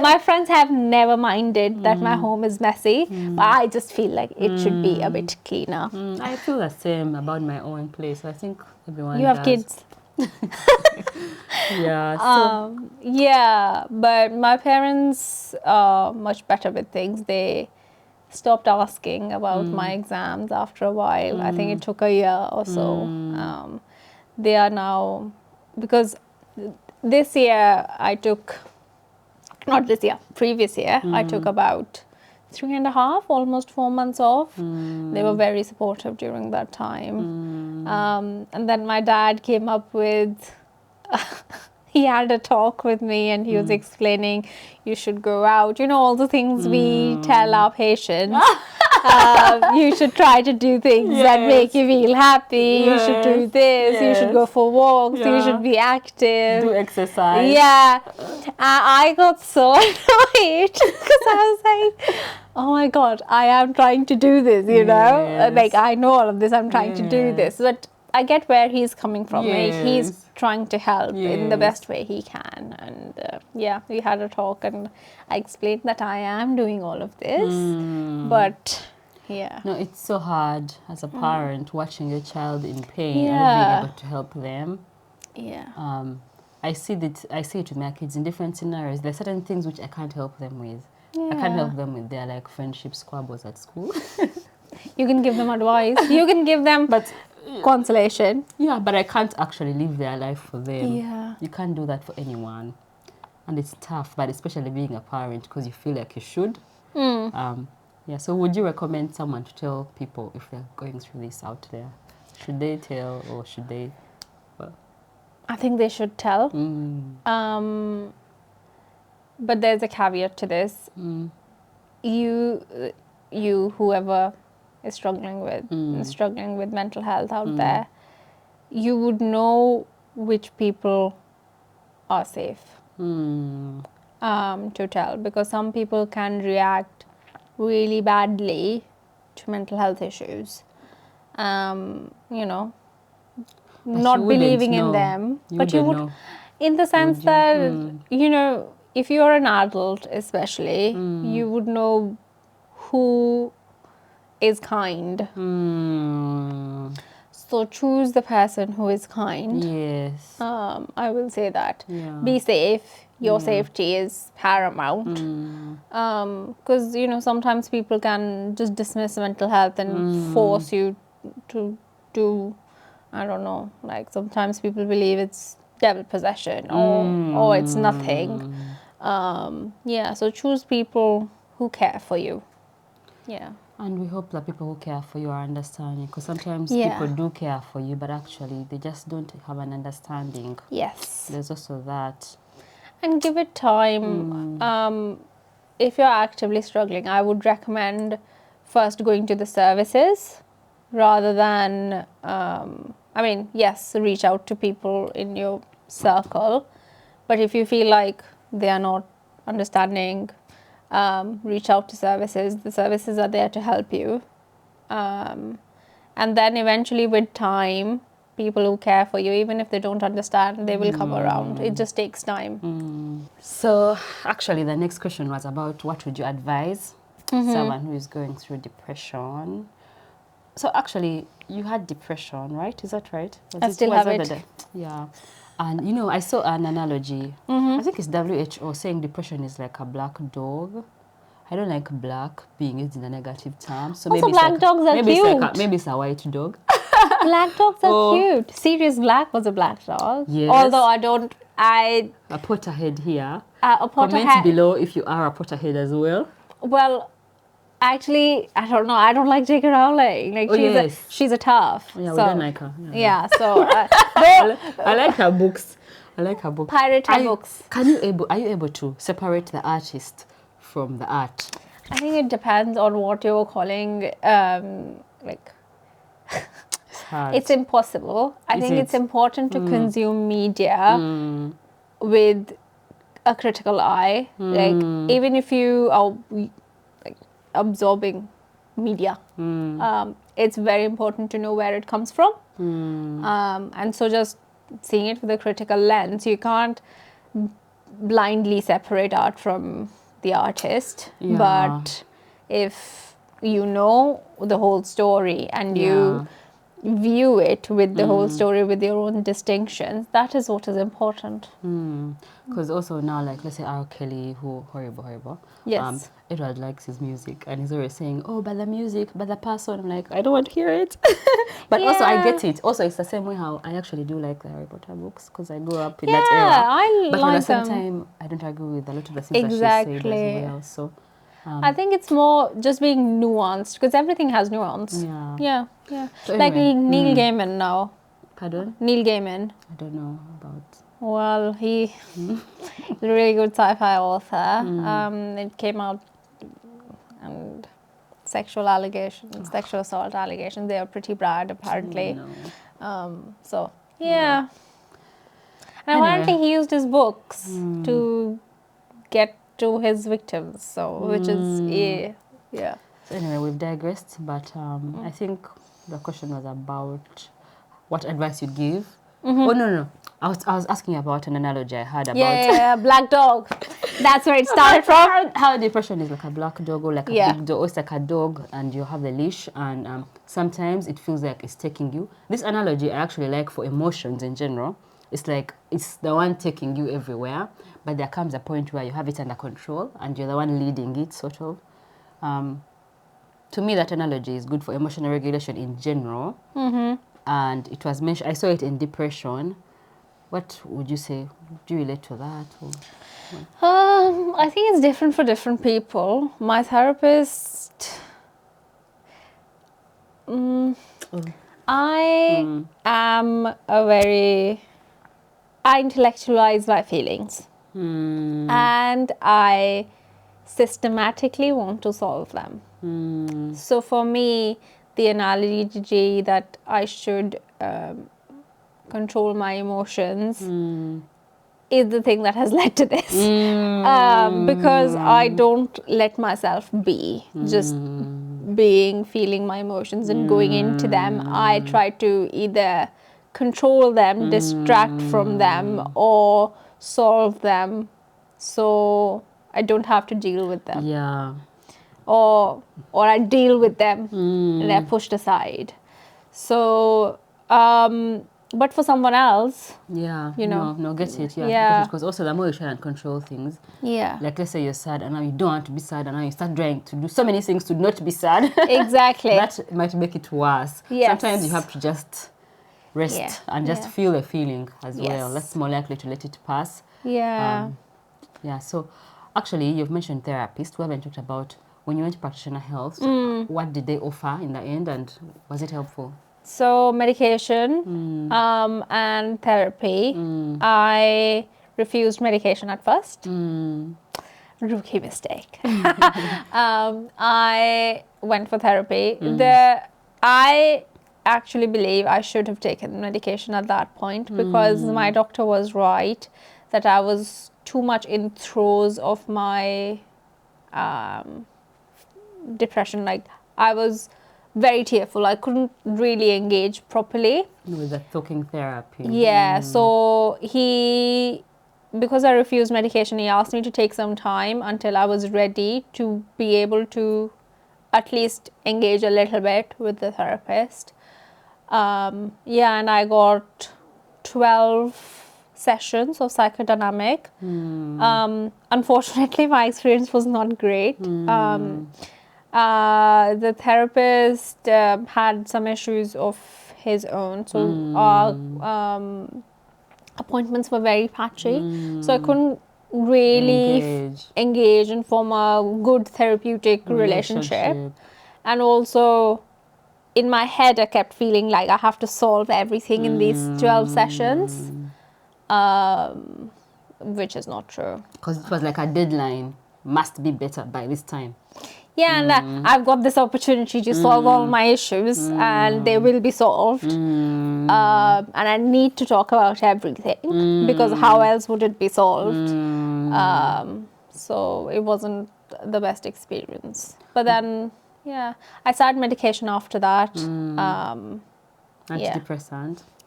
my friends have never minded that my home is messy, but I just feel like it should be a bit cleaner. I feel the same about my own place. I think everyone You have does. kids. Yeah. So Yeah, but my parents are much better with things. They stopped asking about my exams after a while. I think it took a year or so. They are now, because this year I took, not this year, previous year, I took about 3.5, almost 4 months off. They were very supportive during that time. And then my dad came up with, he had a talk with me and he was explaining, you should go out, all the things we tell our patients. You should try to do things that make you feel happy. You should do this. You should go for walks. You should be active. do exercise. Yeah. I got so annoyed because I was like, oh my God, I am trying to do this, Yes. Like, I know all of this. I'm trying to do this. But I get where he's coming from. Like, Yes. he's trying to help in the Yes. best way he can. And yeah, we had a talk and I explained that I am doing all of this. But yeah. No, it's so hard as a parent watching your child in pain and Yeah. not being able to help them. Yeah. I see it with my kids in different scenarios. There are certain things which I can't help them with. I can't help them with their like friendship squabbles at school. You can give them advice. You can give them consolation. Yeah, but I can't actually live their life for them. Yeah. You can't do that for anyone. And it's tough, but especially being a parent because you feel like you should. Yeah, so would you recommend someone to tell people if they're going through this out there? Should they tell or should they? Well, I think they should tell. But there's a caveat to this. You, whoever is struggling with mental health out there, you would know which people are safe to tell, because some people can react really badly to mental health issues. Not you wouldn't believing in know. them. You But you would, wouldn't know. in the sense that, if you're an adult especially, you would know who is kind. So choose the person who is kind. Yes. I will say that. Yeah. Be safe. Your safety is paramount. Because, sometimes people can just dismiss mental health and force you to do, I don't know, like sometimes people believe it's devil possession or it's nothing. So choose people who care for you. Yeah. And we hope that people who care for you are understanding, because sometimes Yeah. people do care for you, but actually they just don't have an understanding. Yes. There's also that. And give it time. If you're actively struggling, I would recommend first going to the services rather than, yes, reach out to people in your circle. But if you feel like they are not understanding, reach out to services. The services are there to help you. And then eventually, with time, people who care for you, even if they don't understand, they will come around. It just takes time. So actually the next question was about what would you advise someone who is going through depression. So actually you had depression, right? Is that right? I still have it. Yeah. And I saw an analogy. I think it's WHO saying depression is like a black dog. I don't like black being used in a negative term. So Also, maybe black dogs are cute. Maybe it's a white dog. Black dogs are cute. Sirius Black was a black dog. Yes. Although a Potterhead here. A Comment Potterhead. below if you are a Potterhead as well. Well, actually, I don't know. I don't like J.K. Rowling. Like she's a tough. Yeah, we so, don't like her. Yeah. So I like her books. Pirate her books. Are you able to separate the artist from the art? I think it depends on what you're calling It's hard. It's impossible. I think it's important to consume media with a critical eye. Like even if you are absorbing media, it's very important to know where it comes from. And so just seeing it with a critical lens, you can't blindly separate art from the artist. Yeah. But if you know the whole story and you view it with the whole story with your own distinctions, that is what is important. Because also now, like, let's say R. Kelly, who horrible. Yes. Edward likes his music and he's always saying, oh, but the music, but the person. I'm like, I don't want to hear it. But also I get it. Also, it's the same way how I actually do like the Harry Potter books because I grew up in that era. But at the same time, I don't agree with a lot of the things that she said as well. So I think it's more just being nuanced because everything has nuance. Yeah. So like Neil Gaiman now. Pardon? Neil Gaiman. I don't know about. Well, he's a really good sci-fi author. It came out and sexual assault allegations. They are pretty bad, apparently. So yeah. And apparently he used his books to get to his victims. So which is yeah. So anyway, we've digressed, but I think the question was about what advice you'd give. Oh no. I was asking about an analogy I had about yeah, black dog. That's where it started from. How depression is like a black dog or like a big dog. Or it's like a dog and you have the leash and sometimes it feels like it's taking you. This analogy I actually like for emotions in general. It's like it's the one taking you everywhere, but there comes a point where you have it under control and you're the one leading it, sort of. To me, that analogy is good for emotional regulation in general. And it was mentioned, I saw it in depression. What would you say? Do you relate to that? Or? I think it's different for different people. My therapist, I intellectualize my feelings. And I systematically want to solve them. So for me, the analogy that I should control my emotions is the thing that has led to this. Because I don't let myself be just feeling my emotions and going into them. I try to either control them, distract from them, or solve them so I don't have to deal with them. Yeah. Or I deal with them and they're pushed aside. So But for someone else, Yeah, you know, no, get it. Yeah, yeah. get it. Because also the more you try and control things, Yeah. like let's say you're sad and now you don't want to be sad and now you start trying to do so many things to not be sad. Exactly. That might make it worse. Yes. Sometimes you have to just rest Yeah. and just Yeah. feel the feeling as well. Yes. That's more likely to let it pass. Yeah. Yeah, so actually you've mentioned therapists. We haven't talked about when you went to practitioner health, what did they offer in the end and was it helpful? So medication and therapy. I refused medication at first. Rookie mistake. I went for therapy. I actually believe I should have taken medication at that point because my doctor was right that I was too much in throes of my depression. Like I was very tearful. I couldn't really engage properly. With the talking therapy. Yeah, so because I refused medication, he asked me to take some time until I was ready to be able to at least engage a little bit with the therapist. Yeah, and I got 12 sessions of psychodynamic. Unfortunately, my experience was not great. The therapist had some issues of his own, so our appointments were very patchy, so I couldn't really engage and form a good therapeutic relationship. And also in my head I kept feeling like I have to solve everything in these 12 sessions, which is not true. Because it was like a deadline, must be better by this time. Yeah, and I've got this opportunity to solve all my issues and they will be solved. And I need to talk about everything because how else would it be solved? So it wasn't the best experience. But then, yeah, I started medication after that. Antidepressant. Yeah.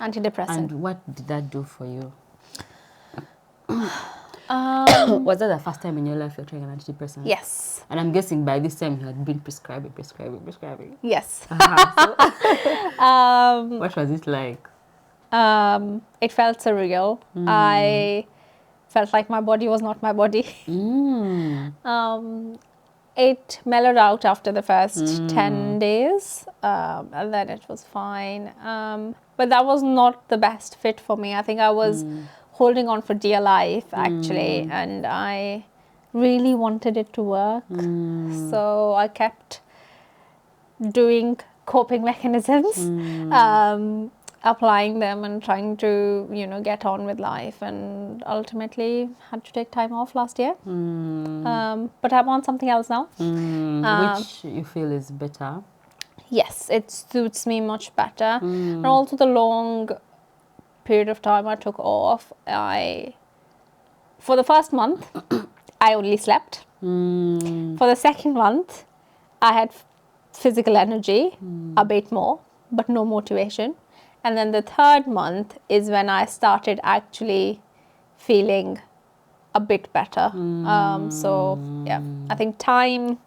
Antidepressant. And what did that do for you? Was that the first time in your life you're trying an antidepressant? Yes. And I'm guessing by this time you had been prescribing. Yes. What was it like? It felt surreal. I felt like my body was not my body. It mellowed out after the first 10 days, and then it was fine. But that was not the best fit for me. I think I was holding on for dear life, actually, and I really wanted it to work. So I kept doing coping mechanisms, applying them and trying to, get on with life, and ultimately had to take time off last year. But I'm on something else now. Which you feel is better? Yes, it suits me much better. And also the long period of time I took off, for the first month, I only slept. For the second month, I had physical energy, a bit more, but no motivation. And then the third month is when I started actually feeling a bit better. So yeah, I think time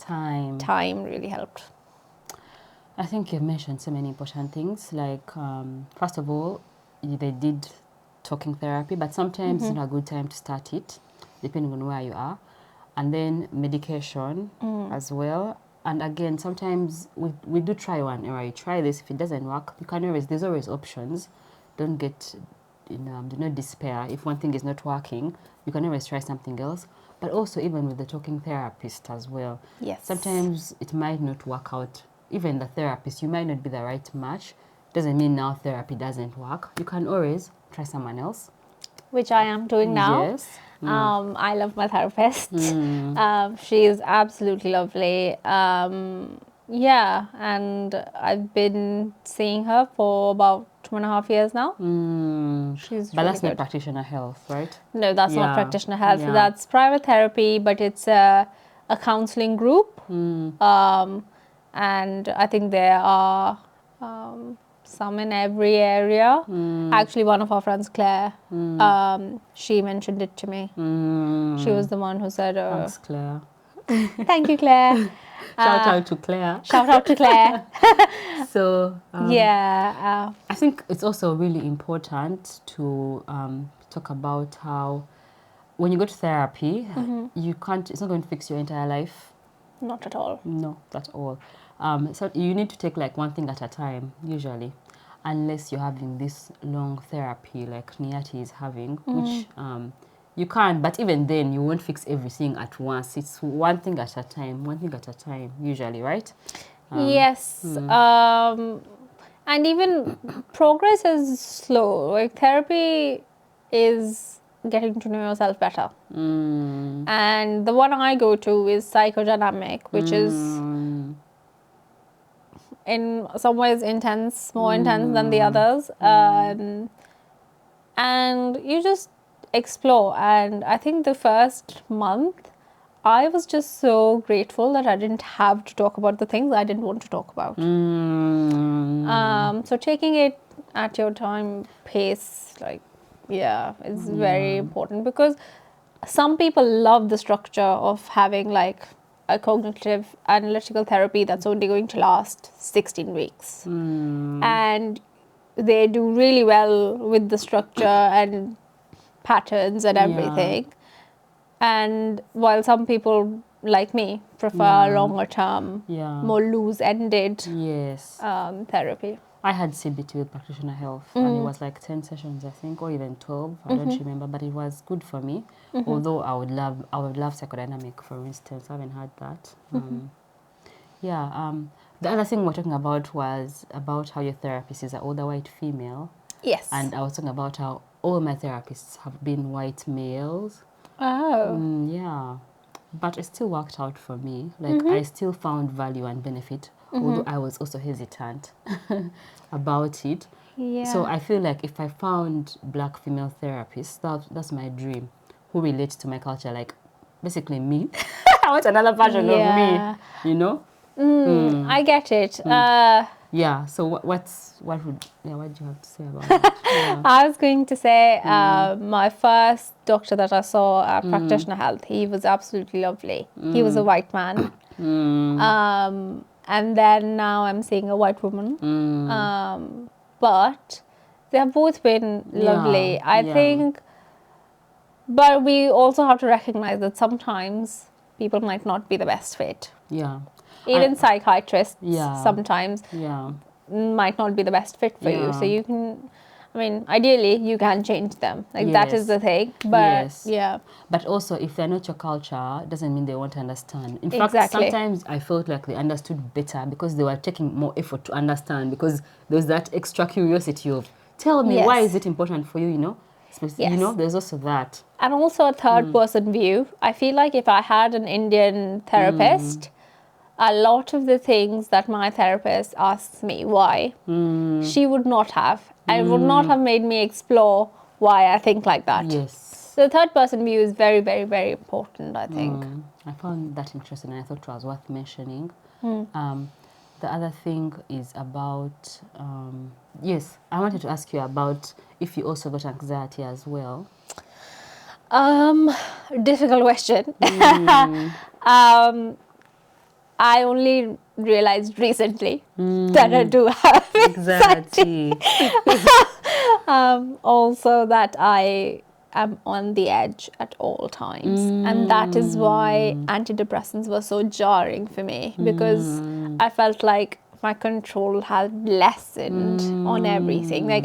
really helped. I think you mentioned so many important things. Like first of all, they did talking therapy, but sometimes it's not a good time to start it, depending on where you are. And then medication as well. And again, sometimes we do try one error. You try this, if it doesn't work, you can there's always options. Don't get, do not despair. If one thing is not working, you can always try something else. But also even with the talking therapist as well. Yes. Sometimes it might not work out. Even the therapist, you might not be the right match. Doesn't mean now therapy doesn't work. You can always try someone else. Which I am doing now. Yes. I love my therapist. She is absolutely lovely. Yeah, and I've been seeing her for about 2.5 years now. She's But really that's not good. practitioner health, right? No, that's not practitioner health. Yeah. That's private therapy, but it's a counseling group. And I think there are some in every area. Actually, one of our friends, Claire, she mentioned it to me. She was the one who said, Thanks, Claire. Thank you, Claire. Shout out to Claire. Shout out to Claire. So Yeah. I think it's also really important to talk about how when you go to therapy, you can't. It's not going to fix your entire life. Not at all. No, not at all. So you need to take like one thing at a time, usually, unless you're having this long therapy like Niyati is having, which you can. But even then, you won't fix everything at once. It's one thing at a time, usually, right? Yes. And even progress is slow. Like therapy is getting to know yourself better. And the one I go to is psychodynamic, which is in some ways intense, more intense than the others. And you just explore. And I think the first month, I was just so grateful that I didn't have to talk about the things I didn't want to talk about. So taking it at your time pace, like, yeah, is very important, because some people love the structure of having like a cognitive analytical therapy that's only going to last 16 weeks. And they do really well with the structure and patterns and everything. And while some people like me prefer longer term, more loose-ended therapy. I had CBT with practitioner health, and it was like 10 sessions, I think, or even 12. I don't remember, but it was good for me. Although I would love psychodynamic, for instance. I haven't had that. The other thing we're talking about was about how your therapist is an older white female. Yes. And I was talking about how all my therapists have been white males. Oh. Yeah. But it still worked out for me. Like, I still found value and benefit, although I was also hesitant about it. Yeah. So I feel like if I found black female therapists, that's my dream, who relate to my culture, like basically me. I want another version of me, you know? I get it. Yeah. So what do you have to say about that? Yeah. I was going to say my first doctor that I saw at Practitioner Health, he was absolutely lovely. He was a white man. And then now I'm seeing a white woman. But they have both been lovely. I think, but we also have to recognize that sometimes people might not be the best fit. Yeah. Even psychiatrists sometimes might not be the best fit for you. So you can, I mean, ideally you can change them. Like that is the thing. But But also, if they're not your culture, doesn't mean they won't understand. In fact, sometimes I felt like they understood better because they were taking more effort to understand, because there's that extra curiosity of, tell me, why is it important for you, you know? You know, there's also that. And also a third person view. I feel like if I had an Indian therapist, a lot of the things that my therapist asks me why, she would not have. And would not have made me explore why I think like that. Yes. So the third person view is very, very, very important, I think. I found that interesting, and I thought it was worth mentioning. The other thing is about, yes, I wanted to ask you about if you also got anxiety as well. Difficult question. I only realized recently that I do have anxiety. Also that I am on the edge at all times. And that is why antidepressants were so jarring for me, because I felt like my control had lessened on everything. Like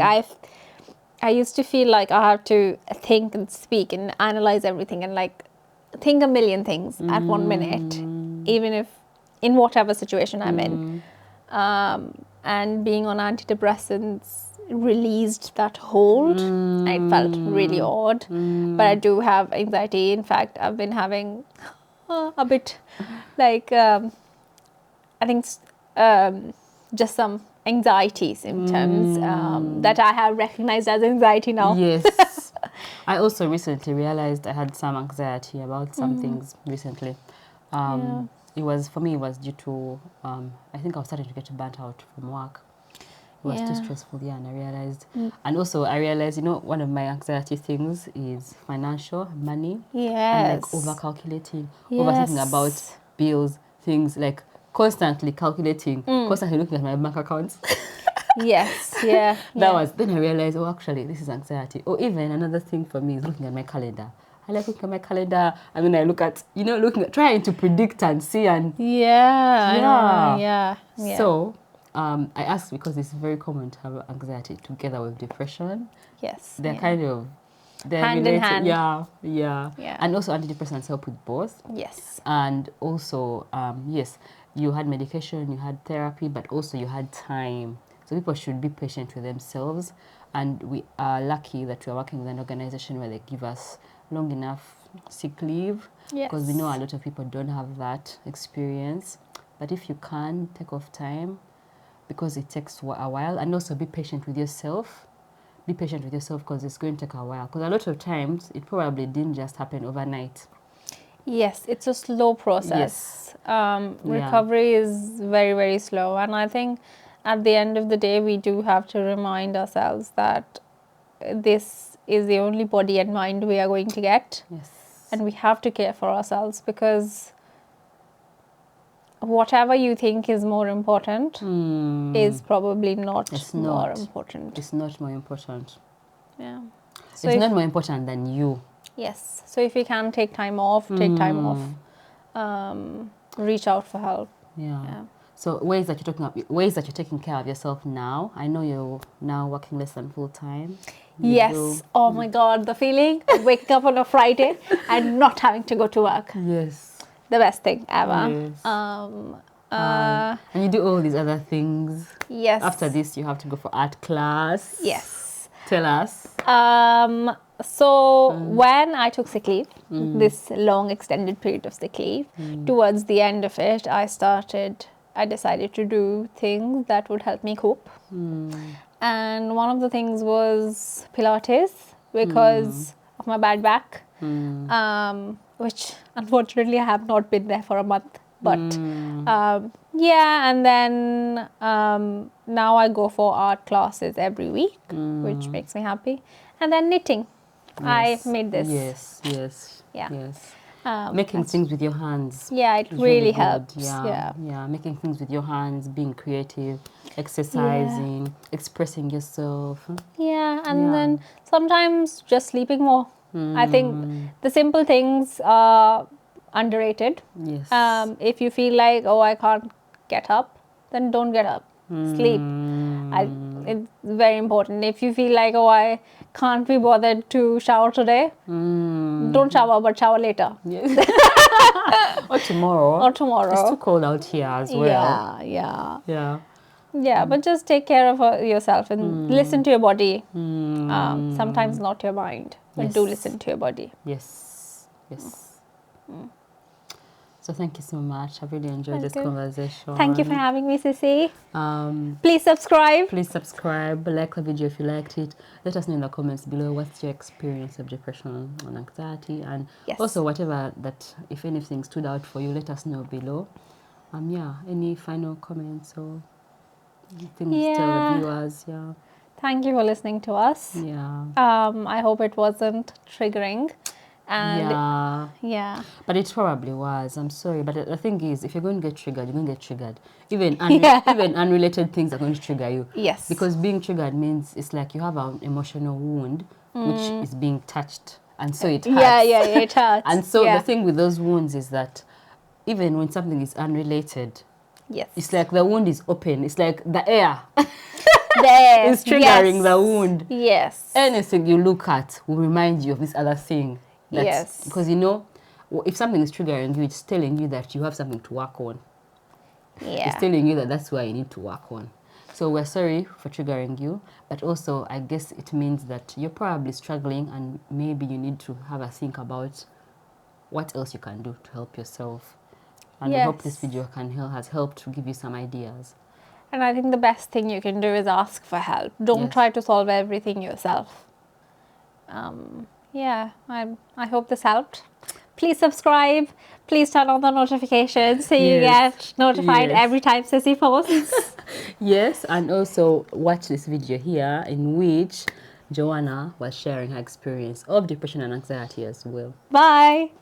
I used to feel like I have to think and speak and analyze everything and like think a million things at 1 minute, even if in whatever situation I'm in. And being on antidepressants released that hold. It felt really odd. But I do have anxiety. In fact, I've been having a bit like, I think just some anxiety symptoms that I have recognized as anxiety now. Yes. I also recently realized I had some anxiety about some things recently. It was, for me, it was due to, I think I was starting to get burnt out from work. It was too Yeah. stressful, yeah, and I realized. And also, I realized, one of my anxiety things is financial, money, and like Yes. over-calculating, overthinking about Yes. bills, things like constantly calculating, constantly looking at my bank accounts. Yes. Yeah. Then I realized, oh, actually, this is anxiety. Or even another thing for me is looking at my calendar. I like looking at my calendar, and then I look at, trying to predict and see and Yeah. I know. yeah. Yeah. Yeah. So, I asked because it's very common to have anxiety together with depression. Yes. They're Yeah. kind of, they're Hand in related. hand. Yeah, yeah. Yeah. And also antidepressants help with both. Yes. And also, yes, you had medication, you had therapy, but also you had time. So people should be patient with themselves. And we are lucky that we are working with an organization where they give us long enough sick leave. Yes. Because we know a lot of people don't have that experience. But if you can, take off time because it takes a while. And also be patient with yourself. Be patient with yourself because it's going to take a while. Because a lot of times, it probably didn't just happen overnight. Yes, it's a slow process. Yeah. Recovery is very, very slow. And I think at the end of the day, we do have to remind ourselves that this is the only body and mind we are going to get. Yes. And we have to care for ourselves because whatever you think is more important is probably not more important. It's not more important. Yeah. So it's not more important than you. Yes. So if you can take time off, take time off. Reach out for help. Yeah. So ways that you're taking care of yourself now. I know you're now working less than full time. Yes. Oh my God, the feeling of waking up on a Friday and not having to go to work. Yes. The best thing ever. Yes. And you do all these other things. Yes. After this, you have to go for art class. Yes. Tell us. So when I took sick leave, this long extended period of sick leave, towards the end of it, I decided to do things that would help me cope. And one of the things was Pilates because of my bad back, which unfortunately I have not been there for a month. But yeah, and then now I go for art classes every week, which makes me happy. And then knitting. Yes. I made this. Yes. Yeah. Yes. Making things with your hands. Yeah, it is really good. helps. Yeah. Making things with your hands, being creative, exercising, expressing yourself. Yeah, and then sometimes just sleeping more. I think the simple things are underrated. Yes. If you feel like, oh, I can't get up, then don't get up. Sleep. It's very important. If you feel like, oh, I can't be bothered to shower today, don't shower, but shower later. Yes. Or tomorrow. Or tomorrow. It's too cold out here as well. Yeah, but just take care of yourself and listen to your body. Sometimes not your mind, but do listen to your body. Yes. So thank you so much. I've really enjoyed this conversation. Thank you for having me, Sissy. Please subscribe. Please subscribe. Like the video if you liked it. Let us know in the comments below what's your experience of depression and anxiety, and also whatever that, if anything stood out for you, let us know below. Any final comments or things to tell the viewers? Thank you for listening to us. I hope it wasn't triggering. And but it probably was. I'm sorry, but the thing is, if you're going to get triggered, you're going to get triggered. Even unrelated things are going to trigger you. Yes. Because being triggered means it's like you have an emotional wound which is being touched, and so it hurts. It hurts. And so the thing with those wounds is that even when something is unrelated, it's like the wound is open. It's like the air. Is triggering the wound. Yes. Anything you look at will remind you of this other thing. Because if something is triggering you, it's telling you that you have something to work on. It's telling you that that's where you need to work on. So we're sorry for triggering you, but also I guess it means that you're probably struggling and maybe you need to have a think about what else you can do to help yourself. And we hope this video has helped to give you some ideas. And I think the best thing you can do is ask for help. Don't try to solve everything yourself. I hope this helped. Please subscribe. Please turn on the notifications so you get notified every time Sissy posts. Yes, and also watch this video here in which Joanna was sharing her experience of depression and anxiety as well. Bye.